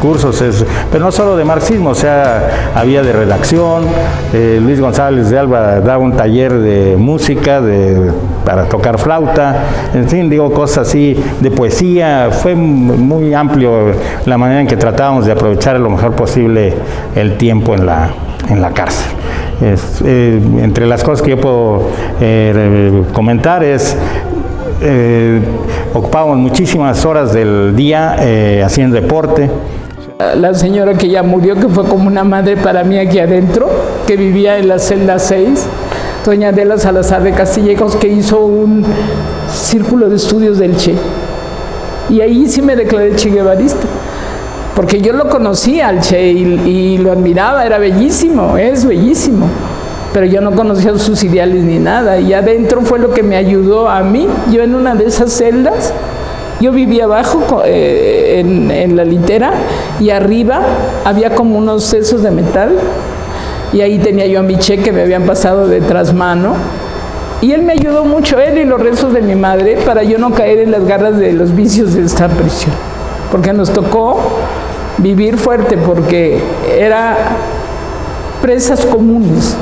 cursos, pero no solo de marxismo, o sea, había de redacción. Luis González de Alba daba un taller de música para tocar flauta, en fin, digo, cosas así, de poesía. Fue muy amplio la manera en que tratábamos de aprovechar lo mejor posible el tiempo en la cárcel. Entre las cosas que yo puedo comentar ocupábamos muchísimas horas del día haciendo deporte. La señora que ya murió, que fue como una madre para mí aquí adentro, que vivía en la celda 6, doña Adela Salazar de Castillejos, que hizo un círculo de estudios del Che. Y ahí sí me declaré che guevarista, porque yo lo conocía al Che y lo admiraba, era bellísimo, es bellísimo, pero yo no conocía sus ideales ni nada. Y adentro fue lo que me ayudó a mí. Yo en una de esas celdas, yo vivía abajo en la litera, y arriba había como unos sesos de metal, y ahí tenía yo a mi Che, que me habían pasado de trasmano. Y él me ayudó mucho, él y los restos de mi madre, para yo no caer en las garras de los vicios de esta prisión. porque nos tocó vivir fuerte, porque era presas comunes.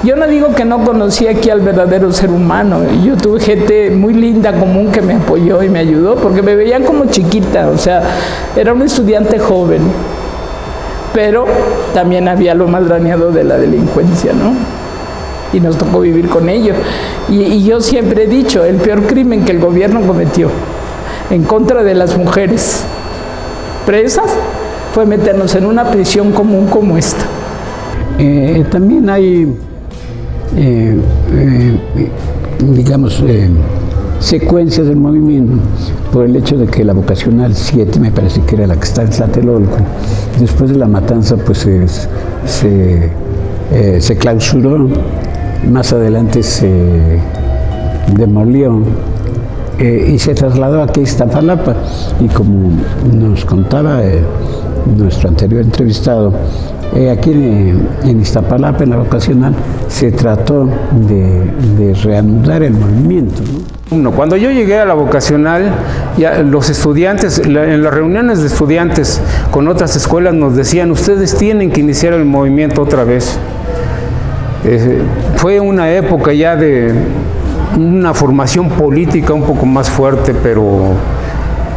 Yo no digo que no conocí aquí al verdadero ser humano. Yo tuve gente muy linda, común, que me apoyó y me ayudó, porque me veían como chiquita, o sea, era un estudiante joven. Pero también había lo maldraneado de la delincuencia, ¿no? Y nos tocó vivir con ello. Y yo siempre he dicho, el peor crimen que el gobierno cometió en contra de las mujeres presas fue meternos en una prisión común como esta. También hay, digamos, secuencias del movimiento por el hecho de que la vocacional 7, me parece que era la que está en Tlatelolco, después de la matanza pues se clausuró, más adelante se demolió y se trasladó aquí a Iztapalapa, y como nos contaba nuestro anterior entrevistado, aquí en Iztapalapa, en la vocacional, se trató de reanudar el movimiento, ¿no? Cuando yo llegué a la vocacional, ya los estudiantes, en las reuniones de estudiantes con otras escuelas nos decían, ustedes tienen que iniciar el movimiento otra vez. Fue una época ya de una formación política un poco más fuerte, pero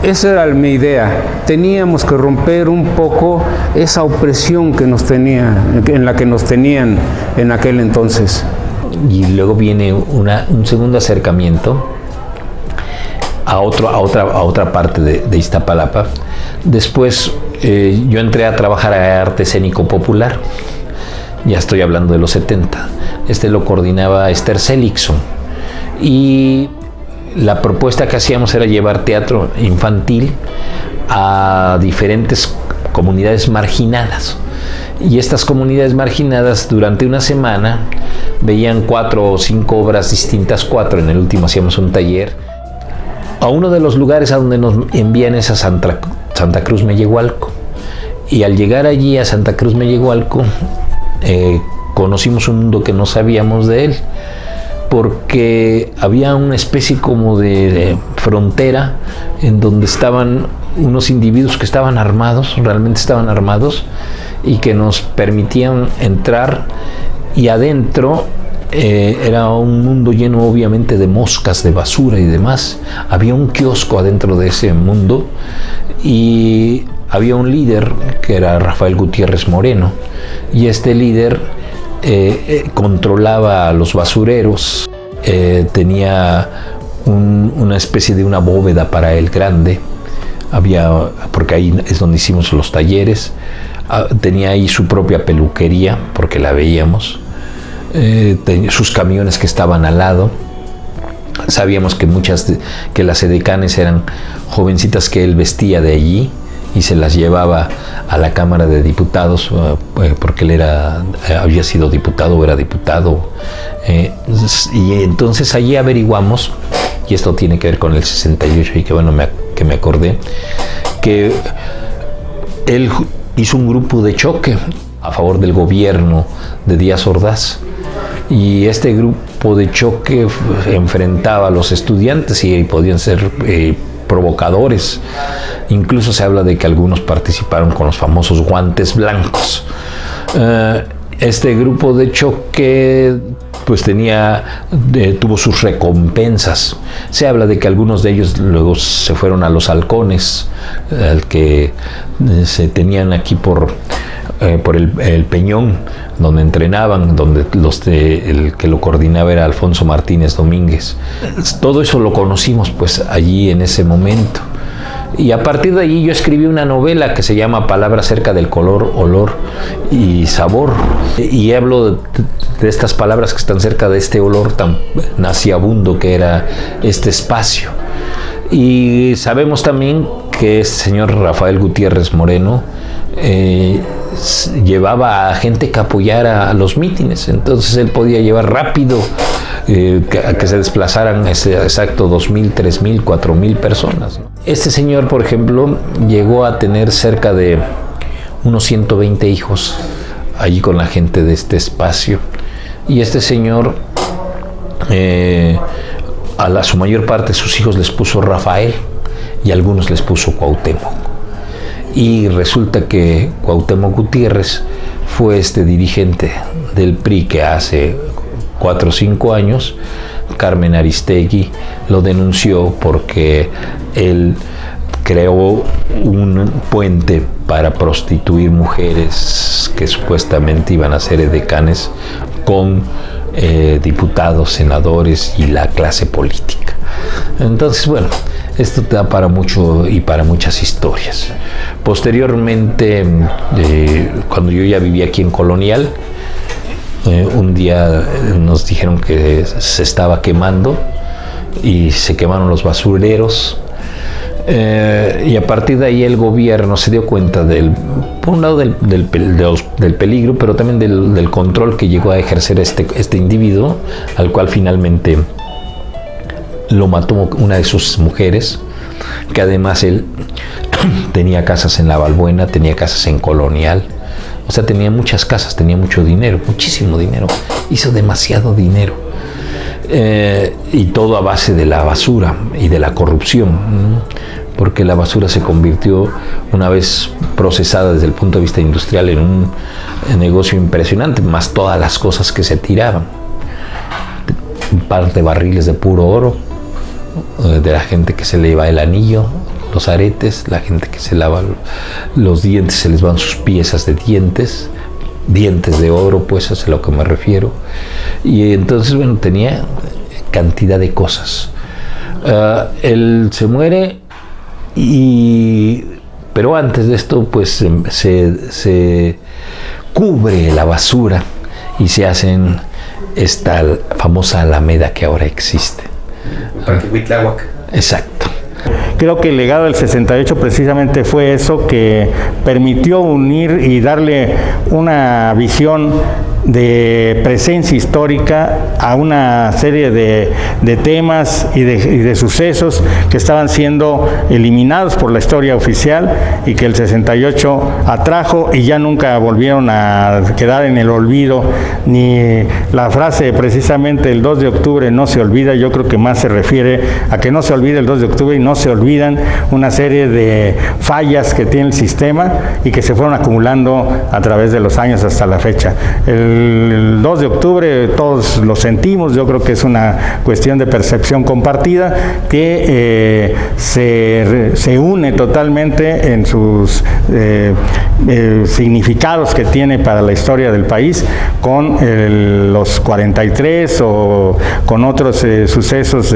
esa era mi idea. Teníamos que romper un poco esa opresión que nos tenía, en la que nos tenían en aquel entonces. Y luego viene un segundo acercamiento a otra parte de Iztapalapa. Después yo entré a trabajar a arte escénico popular. Ya estoy hablando de los 70. Lo coordinaba Esther Seligson. Y la propuesta que hacíamos era llevar teatro infantil a diferentes comunidades marginadas. Y estas comunidades marginadas durante una semana veían 4 o 5 obras distintas, en el último hacíamos un taller. A uno de los lugares a donde nos envían es a Santa Cruz Mellehualco. Y al llegar allí a Santa Cruz Mellehualco, conocimos un mundo que no sabíamos de él, porque había una especie como de frontera en donde estaban unos individuos que estaban armados, realmente estaban armados, y que nos permitían entrar, y adentro era un mundo lleno obviamente de moscas, de basura y demás. Había un kiosco adentro de ese mundo y había un líder que era Rafael Gutiérrez Moreno, y este líder controlaba a los basureros, tenía una especie de una bóveda para él grande, porque ahí es donde hicimos los talleres, tenía ahí su propia peluquería, porque la veíamos, sus camiones que estaban al lado. Sabíamos que las edecanes eran jovencitas que él vestía de allí y se las llevaba a la Cámara de Diputados, porque él había sido diputado o era diputado. Y entonces allí averiguamos, y esto tiene que ver con el 68, y que bueno, que me acordé, que él hizo un grupo de choque a favor del gobierno de Díaz Ordaz. Y este grupo de choque enfrentaba a los estudiantes y podían ser provocadores. Incluso se habla de que algunos participaron con los famosos guantes blancos. Este grupo de choque pues tuvo sus recompensas. Se habla de que algunos de ellos luego se fueron a los halcones, al que se tenían aquí por el Peñón, donde entrenaban, donde el que lo coordinaba era Alfonso Martínez Domínguez. Todo eso lo conocimos pues allí en ese momento. Y a partir de allí yo escribí una novela que se llama Palabras acerca del color, olor y sabor. Y hablo de estas palabras que están cerca de este olor tan nauseabundo que era este espacio. Y sabemos también que el señor Rafael Gutiérrez Moreno llevaba a gente que apoyara a los mítines. Entonces él podía llevar rápido a que se desplazaran exacto 2.000, 3.000, 4.000 personas. Este señor, por ejemplo, llegó a tener cerca de unos 120 hijos allí con la gente de este espacio. Y este señor, a su mayor parte de sus hijos les puso Rafael, y a algunos les puso Cuauhtémoc. Y resulta que Cuauhtémoc Gutiérrez fue este dirigente del PRI que hace 4 o 5 años, Carmen Aristegui lo denunció porque él creó un puente para prostituir mujeres que supuestamente iban a ser edecanes con diputados, senadores y la clase política. Entonces, bueno, esto te da para mucho y para muchas historias. Posteriormente, cuando yo ya vivía aquí en Colonial, un día nos dijeron que se estaba quemando y se quemaron los basureros. Y a partir de ahí el gobierno se dio cuenta por un lado del peligro, pero también del control que llegó a ejercer este individuo, al cual finalmente lo mató una de sus mujeres, que además él tenía casas en La Balbuena, tenía casas en Colonial, o sea, tenía muchas casas, tenía mucho dinero, muchísimo dinero, hizo demasiado dinero. Y todo a base de la basura y de la corrupción, porque la basura se convirtió, una vez procesada desde el punto de vista industrial, en un negocio impresionante, más todas las cosas que se tiraban. Un par de barriles de puro oro, de la gente que se le va el anillo, los aretes, la gente que se lava los dientes, se les van sus piezas de dientes de oro, pues es a lo que me refiero. Y entonces, bueno, tenía cantidad de cosas. Él se muere, pero antes de esto, pues se cubre la basura y se hacen esta famosa alameda que ahora existe. Parque Huitláhuac. Exacto. Creo que el legado del 68 precisamente fue eso, que permitió unir y darle una visión de presencia histórica a una serie de temas y de sucesos que estaban siendo eliminados por la historia oficial y que el 68 atrajo y ya nunca volvieron a quedar en el olvido. Ni la frase precisamente el 2 de octubre no se olvida, yo creo que más se refiere a que no se olvide el 2 de octubre y no se olvidan una serie de fallas que tiene el sistema y que se fueron acumulando a través de los años hasta la fecha. El 2 de octubre todos lo sentimos, yo creo que es una cuestión de percepción compartida que se une totalmente en sus significados que tiene para la historia del país con los 43 o con otros sucesos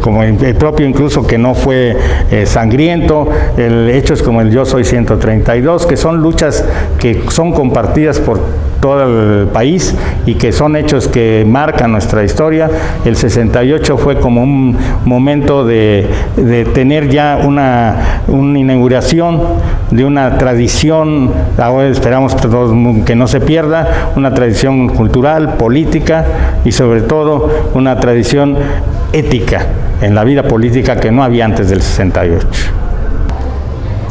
como el propio incluso que no fue sangriento, hechos como el Yo Soy 132, que son luchas que son compartidas por todo el país y que son hechos que marcan nuestra historia. El 68 fue como un momento de tener ya una inauguración de una tradición, ahora esperamos que no se pierda, una tradición cultural, política y sobre todo una tradición ética en la vida política que no había antes del 68.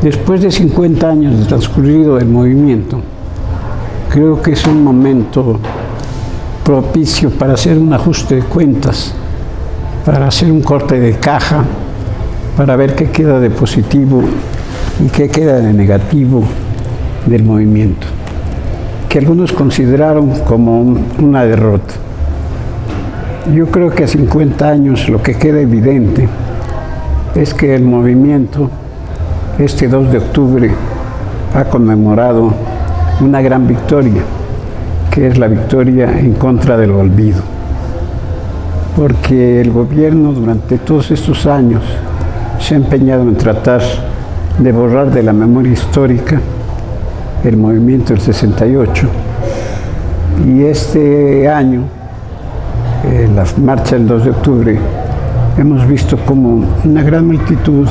Después de 50 años de transcurrido el movimiento, creo que es un momento propicio para hacer un ajuste de cuentas, para hacer un corte de caja, para ver qué queda de positivo y qué queda de negativo del movimiento, que algunos consideraron como una derrota. Yo creo que a 50 años lo que queda evidente es que el movimiento, este 2 de octubre, ha conmemorado una gran victoria, que es la victoria en contra del olvido. Porque el gobierno durante todos estos años se ha empeñado en tratar de borrar de la memoria histórica el movimiento del 68. Y este año, en la marcha del 2 de octubre, hemos visto como una gran multitud,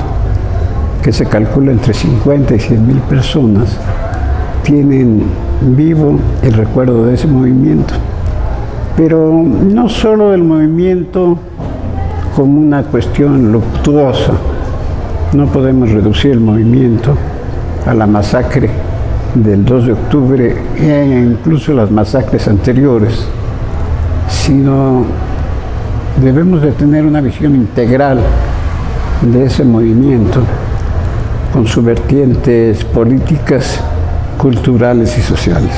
que se calcula entre 50 y 100 mil personas, tienen vivo el recuerdo de ese movimiento. Pero no solo el movimiento como una cuestión luctuosa, no podemos reducir el movimiento a la masacre del 2 de octubre e incluso las masacres anteriores, sino debemos de tener una visión integral de ese movimiento con sus vertientes políticas, culturales y sociales.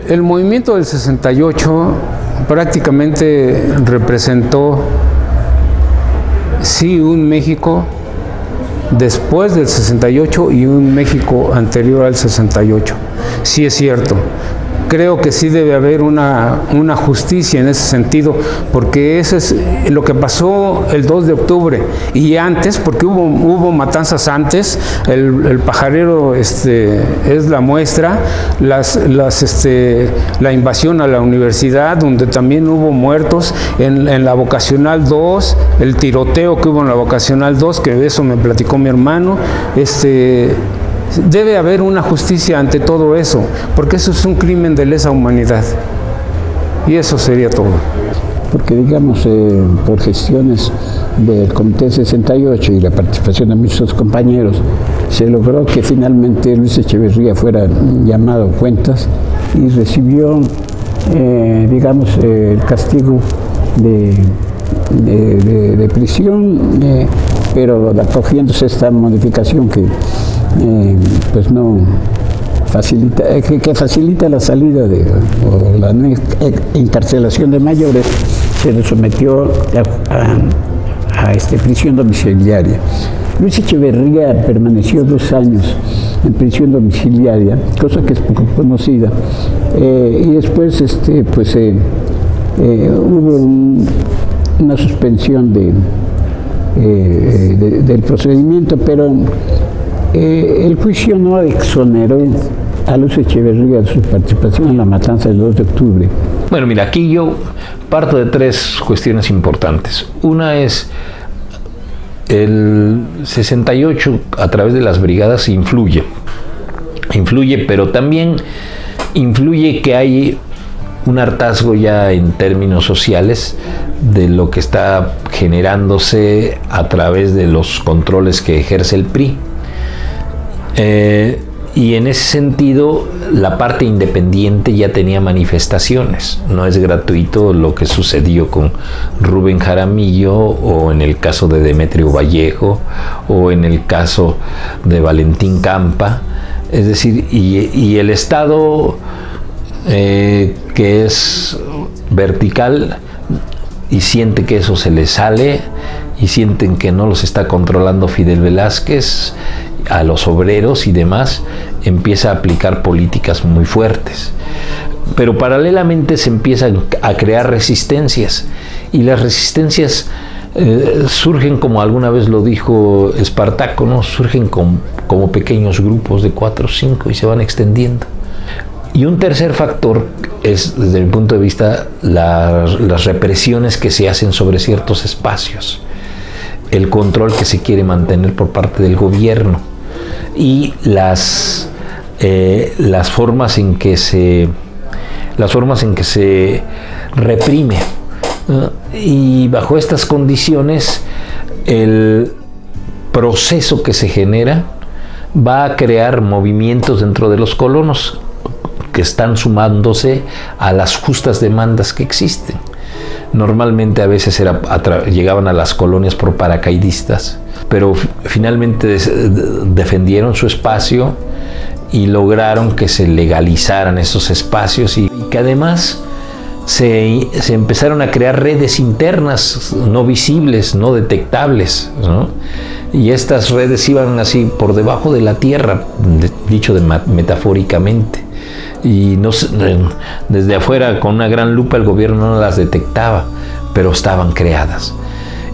El movimiento del 68 prácticamente representó, sí, un México después del 68 y un México anterior al 68. Sí es cierto. Creo que sí debe haber una justicia en ese sentido, porque eso es lo que pasó el 2 de octubre y antes, porque hubo matanzas antes. El pajarero es la muestra, la invasión a la universidad, donde también hubo muertos, en la vocacional 2, el tiroteo que hubo en la vocacional 2, que de eso me platicó mi hermano. Debe haber una justicia ante todo eso, porque eso es un crimen de lesa humanidad. Y eso sería todo. Porque digamos, por gestiones del Comité 68 y la participación de muchos compañeros, se logró que finalmente Luis Echeverría fuera llamado a cuentas y recibió, digamos, el castigo de prisión, pero acogiéndose esta modificación que pues no facilita, que facilita la salida o la encarcelación de mayores, se le sometió a prisión domiciliaria. Luis Echeverría permaneció 2 años en prisión domiciliaria, cosa que es poco conocida, y después hubo una suspensión del procedimiento, pero el juicio no exoneró a Luis Echeverría de su participación en la matanza del 2 de octubre. Bueno, mira, aquí yo parto de 3 cuestiones importantes. Una es el 68 a través de las brigadas influye, pero también influye que hay un hartazgo ya en términos sociales de lo que está generándose a través de los controles que ejerce el PRI. Y en ese sentido, la parte independiente ya tenía manifestaciones. No es gratuito lo que sucedió con Rubén Jaramillo, o en el caso de Demetrio Vallejo, o en el caso de Valentín Campa. Es decir, y el Estado que es vertical y siente que eso se le sale, y sienten que no los está controlando Fidel Velázquez, a los obreros y demás, empieza a aplicar políticas muy fuertes. Pero paralelamente se empiezan a crear resistencias, y las resistencias surgen, como alguna vez lo dijo Espartaco, ¿no? Surgen como pequeños grupos de 4 o 5 y se van extendiendo. Y un tercer factor es, desde mi punto de vista, las represiones que se hacen sobre ciertos espacios, el control que se quiere mantener por parte del gobierno, y las formas en que se reprime, ¿no? Y bajo estas condiciones, el proceso que se genera va a crear movimientos dentro de los colonos que están sumándose a las justas demandas que existen. Normalmente a veces llegaban a las colonias por paracaidistas, pero finalmente defendieron su espacio y lograron que se legalizaran esos espacios, y que además se empezaron a crear redes internas no visibles, no detectables, ¿no? Y estas redes iban así por debajo de la tierra, dicho metafóricamente. Y desde afuera, con una gran lupa, el gobierno no las detectaba, pero estaban creadas.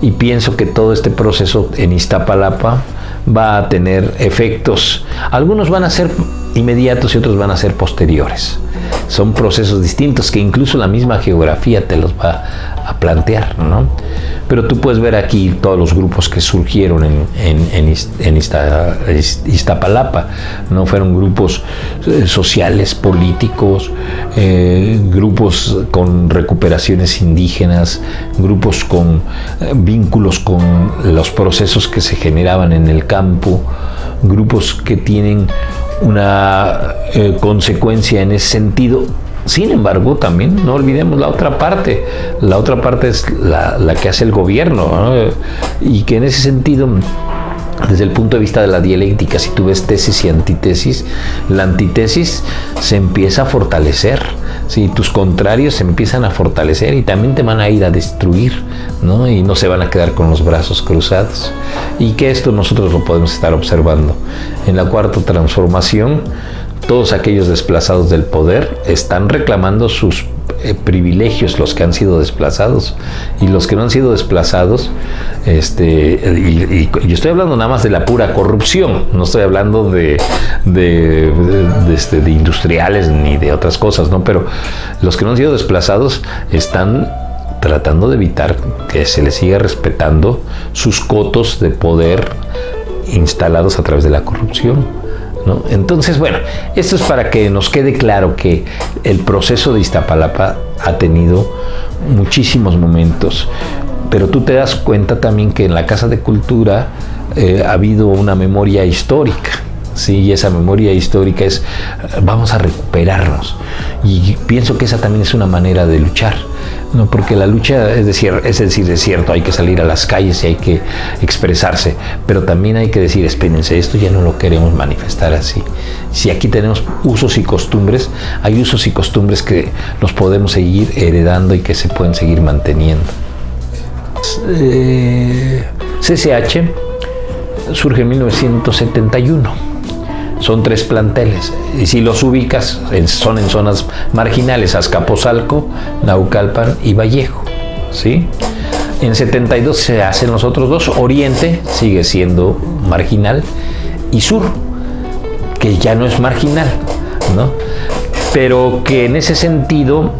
Y pienso que todo este proceso en Iztapalapa va a tener efectos. Algunos van a ser inmediatos y otros van a ser posteriores. Son procesos distintos que incluso la misma geografía te los va a plantear, ¿no? Pero tú puedes ver aquí todos los grupos que surgieron en Iztapalapa, ¿no? Fueron grupos sociales, políticos, grupos con recuperaciones indígenas, grupos con vínculos con los procesos que se generaban en el campo, grupos que tienen una consecuencia en ese sentido, Sin embargo, también no olvidemos la otra parte. La otra parte es la que hace el gobierno, ¿no? Y que en ese sentido, desde el punto de vista de la dialéctica, si tú ves tesis y antítesis, la antítesis se empieza a fortalecer. Sí, tus contrarios se empiezan a fortalecer y también te van a ir a destruir, ¿no? Y no se van a quedar con los brazos cruzados. Y que esto nosotros lo podemos estar observando. En la cuarta transformación, todos aquellos desplazados del poder están reclamando sus privilegios, los que han sido desplazados, y los que no han sido desplazados, y yo estoy hablando nada más de la pura corrupción, no estoy hablando de industriales ni de otras cosas, ¿no? Pero los que no han sido desplazados están tratando de evitar que se les siga respetando sus cotos de poder instalados a través de la corrupción, ¿no? Entonces, bueno, esto es para que nos quede claro que el proceso de Iztapalapa ha tenido muchísimos momentos, pero tú te das cuenta también que en la Casa de Cultura ha habido una memoria histórica, ¿sí? Y esa memoria histórica es, vamos a recuperarnos, y pienso que esa también es una manera de luchar, ¿no? Porque la lucha, es decir, es cierto, hay que salir a las calles y hay que expresarse, pero también hay que decir, espérense, esto ya no lo queremos manifestar así. Si aquí tenemos usos y costumbres, hay usos y costumbres que los podemos seguir heredando y que se pueden seguir manteniendo. CCH surge en 1971. Son 3 planteles, y si los ubicas, son en zonas marginales: Azcapotzalco, Naucalpan y Vallejo, ¿sí? En 72 se hacen los otros 2, Oriente sigue siendo marginal, y Sur, que ya no es marginal, ¿no? Pero que en ese sentido,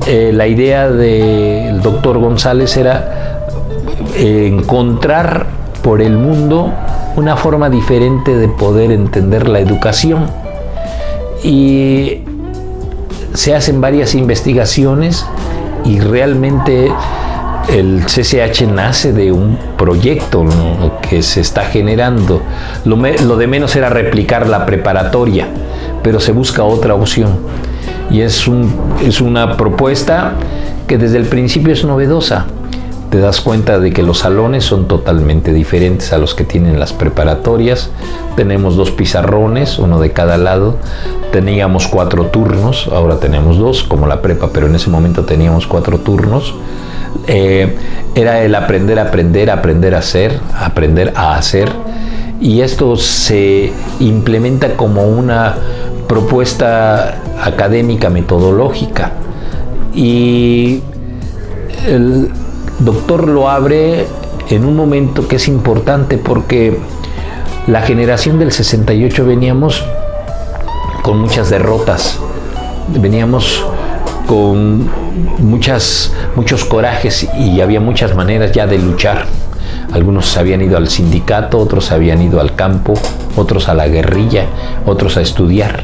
la idea del doctor González era encontrar por el mundo una forma diferente de poder entender la educación, y se hacen varias investigaciones, y realmente el CCH nace de un proyecto, ¿no?, que se está generando. Lo de menos era replicar la preparatoria, pero se busca otra opción, y es una propuesta que desde el principio es novedosa. Te das cuenta de que los salones son totalmente diferentes a los que tienen las preparatorias. Tenemos 2 pizarrones, uno de cada lado. Teníamos 4 turnos, ahora tenemos 2, como la prepa, pero en ese momento teníamos 4 turnos. Era el aprender a hacer. Y esto se implementa como una propuesta académica metodológica. Y el doctor lo abre en un momento que es importante, porque la generación del 68 veníamos con muchas derrotas, veníamos con muchos corajes, y había muchas maneras ya de luchar. Algunos habían ido al sindicato, otros habían ido al campo, otros a la guerrilla, otros a estudiar.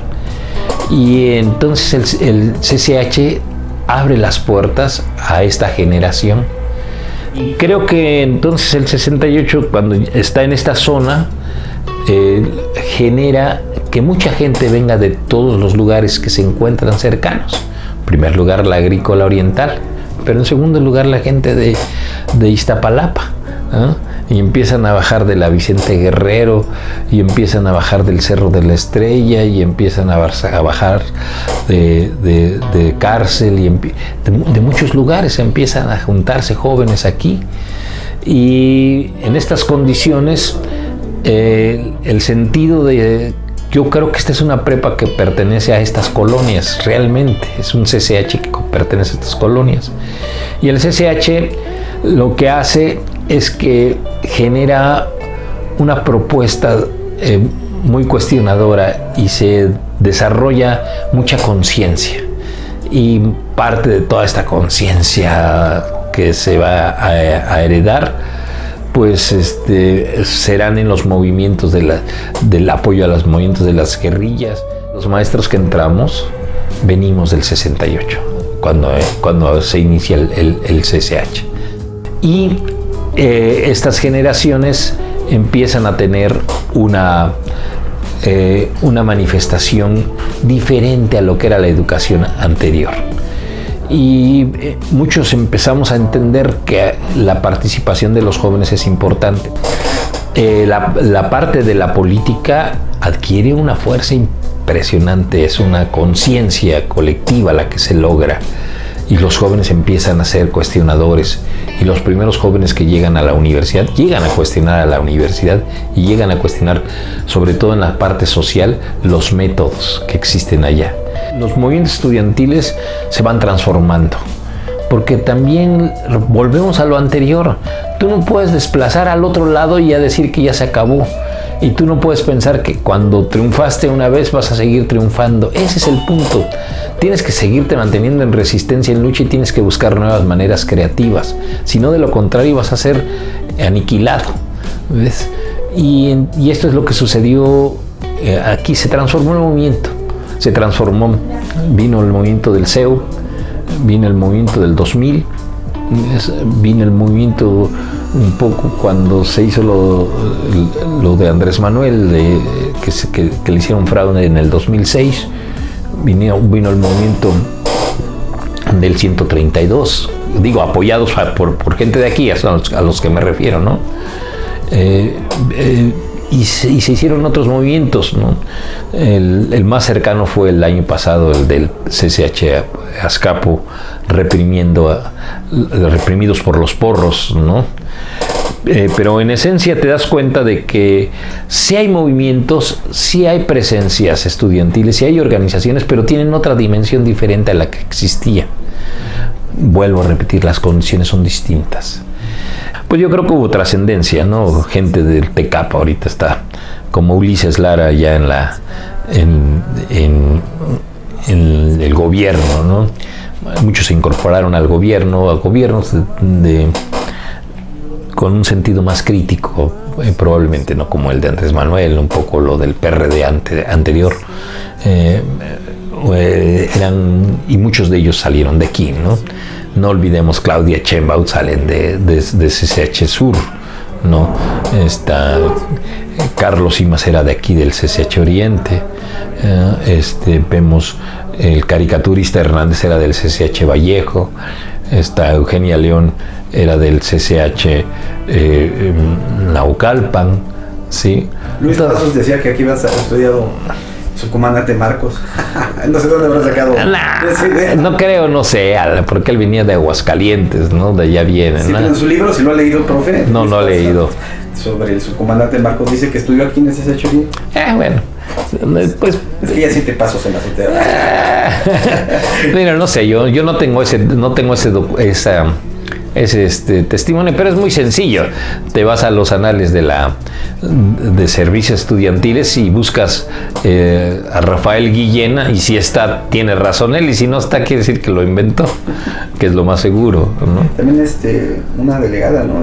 Y entonces el CCH abre las puertas a esta generación. Y creo que entonces el 68, cuando está en esta zona, genera que mucha gente venga de todos los lugares que se encuentran cercanos. En primer lugar, la agrícola oriental, pero en segundo lugar, la gente de Iztapalapa, ¿no? Y empiezan a bajar de la Vicente Guerrero, y empiezan a bajar del Cerro de la Estrella, y empiezan a bajar de Cárcel, y de muchos lugares empiezan a juntarse jóvenes aquí. Y en estas condiciones, el sentido de... Yo creo que esta es una prepa que pertenece a estas colonias, realmente. Es un CCH que pertenece a estas colonias. Y el CCH lo que hace es que genera una propuesta muy cuestionadora, y se desarrolla mucha conciencia. Y parte de toda esta conciencia que se va a heredar, pues serán en los movimientos del apoyo a los movimientos de las guerrillas. Los maestros que entramos venimos del 68, cuando se inicia el CCH. Y estas generaciones empiezan a tener una una manifestación diferente a lo que era la educación anterior. Y muchos empezamos a entender que la participación de los jóvenes es importante. La parte de la política adquiere una fuerza impresionante, es una conciencia colectiva la que se logra, y los jóvenes empiezan a ser cuestionadores, y los primeros jóvenes que llegan a la universidad llegan a cuestionar a la universidad y llegan a cuestionar, sobre todo en la parte social, los métodos que existen allá. Los movimientos estudiantiles se van transformando, porque también volvemos a lo anterior. Tú no puedes desplazar al otro lado y ya decir que ya se acabó. Y tú no puedes pensar que cuando triunfaste una vez vas a seguir triunfando. Ese es el punto. Tienes que seguirte manteniendo en resistencia, en lucha, y tienes que buscar nuevas maneras creativas. Si no, de lo contrario vas a ser aniquilado. ¿Ves? Y esto es lo que sucedió aquí. Se transformó el movimiento. Se transformó. Vino el movimiento del CEU, vino el movimiento del 2000, vino el movimiento un poco cuando se hizo lo de Andrés Manuel, que le hicieron fraude en el 2006, vino el movimiento del 132, digo, apoyados por gente de aquí, a los que me refiero, ¿no? Y se hicieron otros movimientos, ¿no? El más cercano fue el año pasado, el del CCH Azcapo, reprimidos por los porros, ¿no? Pero en esencia te das cuenta de que sí hay movimientos, sí hay presencias estudiantiles, sí hay organizaciones, pero tienen otra dimensión diferente a la que existía. Vuelvo a repetir, las condiciones son distintas. Pues yo creo que hubo trascendencia, ¿no? Gente del TECAP ahorita está, como Ulises Lara, ya en el gobierno, ¿no? Muchos se incorporaron a gobiernos con un sentido más crítico, probablemente no como el de Andrés Manuel, un poco lo del PRD anterior. Y muchos de ellos salieron de aquí, ¿no? No olvidemos, Claudia Sheinbaum salen de CCH Sur, ¿no? Carlos Simas era de aquí, del CCH Oriente. Vemos el caricaturista Hernández era del CCH Vallejo. Eugenia León era del CCH Naucalpan, ¿sí? Luis Pasos decía que aquí ibas a estudiado su comandante Marcos. No sé dónde habrá sacado esa idea. No creo, no sé, porque él venía de Aguascalientes, ¿no? De allá viene, sí, ¿no? En su libro, si lo ha leído, profe. No, no he leído. Sobre el subcomandante Marcos, dice que estudió aquí en ese hecho. Bueno, pues... Es que ya siete pasos en la azotea. Mira, no sé, yo no tengo ese testimonio, pero es muy sencillo. Te vas a los anales de servicios estudiantiles y buscas a Rafael Guillena, y si está, tiene razón él, y si no está, quiere decir que lo inventó, que es lo más seguro, ¿no? También una delegada, ¿no?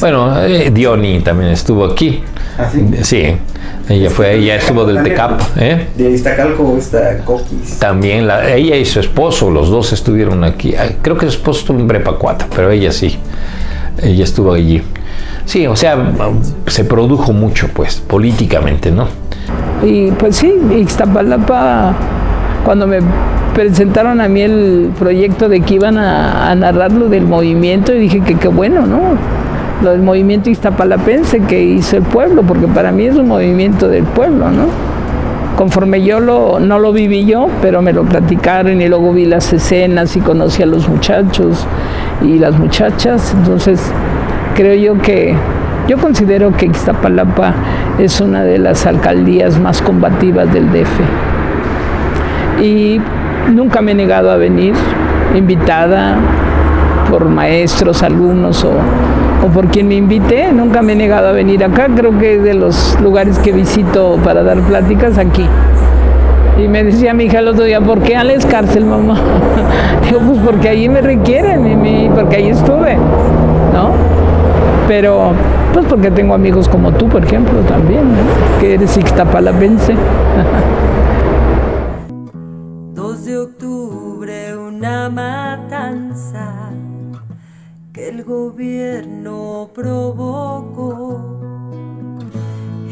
Bueno, Diony también estuvo aquí. ¿Ah, sí? Sí, ella estuvo del TECAP. De Iztacalco, Coquis. También ella y su esposo, los dos estuvieron aquí. Creo que su esposo estuvo en Prepa 4, pero ella sí, ella estuvo allí. Sí, o sea, se produjo mucho, pues, políticamente, ¿no? Y pues sí, Ixtapalapa, cuando me presentaron a mí el proyecto de que iban a narrar lo del movimiento, y dije que qué bueno, ¿no? Lo del movimiento iztapalapense que hizo el pueblo, porque para mí es un movimiento del pueblo, ¿no? Conforme no lo viví yo, pero me lo platicaron, y luego vi las escenas y conocí a los muchachos y las muchachas. Entonces yo considero que Ixtapalapa es una de las alcaldías más combativas del DF, y nunca me he negado a venir, invitada por maestros, alumnos o por quien me invite. Nunca me he negado a venir acá. Creo que es de los lugares que visito para dar pláticas aquí. Y me decía mi hija el otro día, ¿por qué a la cárcel, mamá? Digo, pues porque allí me requieren, porque ahí estuve, ¿no? Pero, pues porque tengo amigos como tú, por ejemplo, también, ¿no? Que eres ixtapalapense. 2 de octubre, una matanza que el gobierno provocó,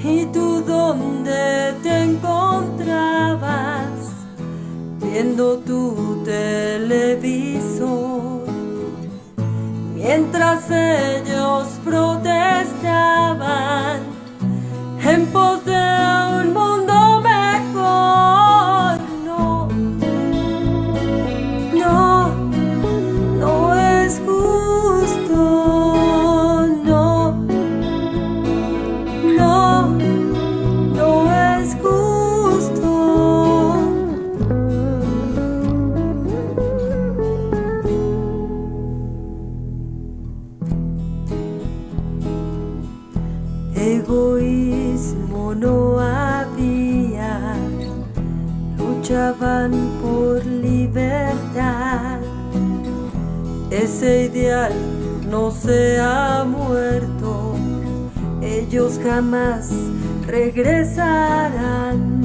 y tú dónde te encontrabas? Viendo tu televisor, mientras ellos protestaban en pos de un mundo mejor. No, no, no es justo. No, no, no es justo. Egoísmo no había, luchaban por libertad. Ese ideal no se ha muerto, ellos jamás regresarán.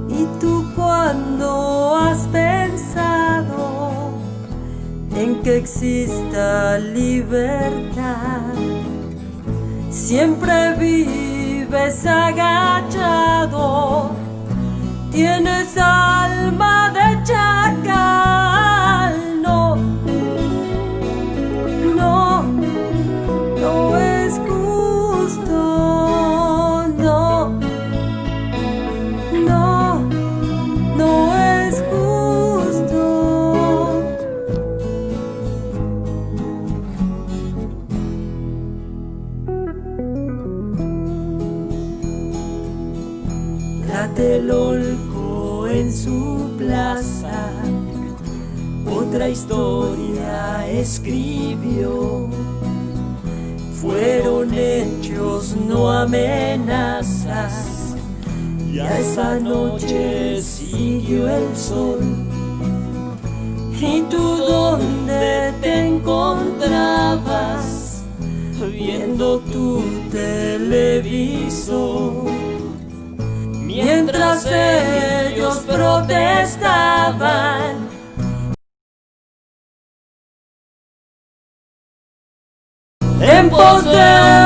¿Y tú cuándo has pensado en que exista libertad? Siempre vives agachado, tienes alma de chacal. No, no, no es justo. No, no, no es justo. Tlatelolco en su plaza otra historia escribió. Fueron hechos, no amenazas, y a esa noche siguió el sol. ¿Y tú dónde te encontrabas? Viendo tu televisor, mientras ellos protestaban en pos de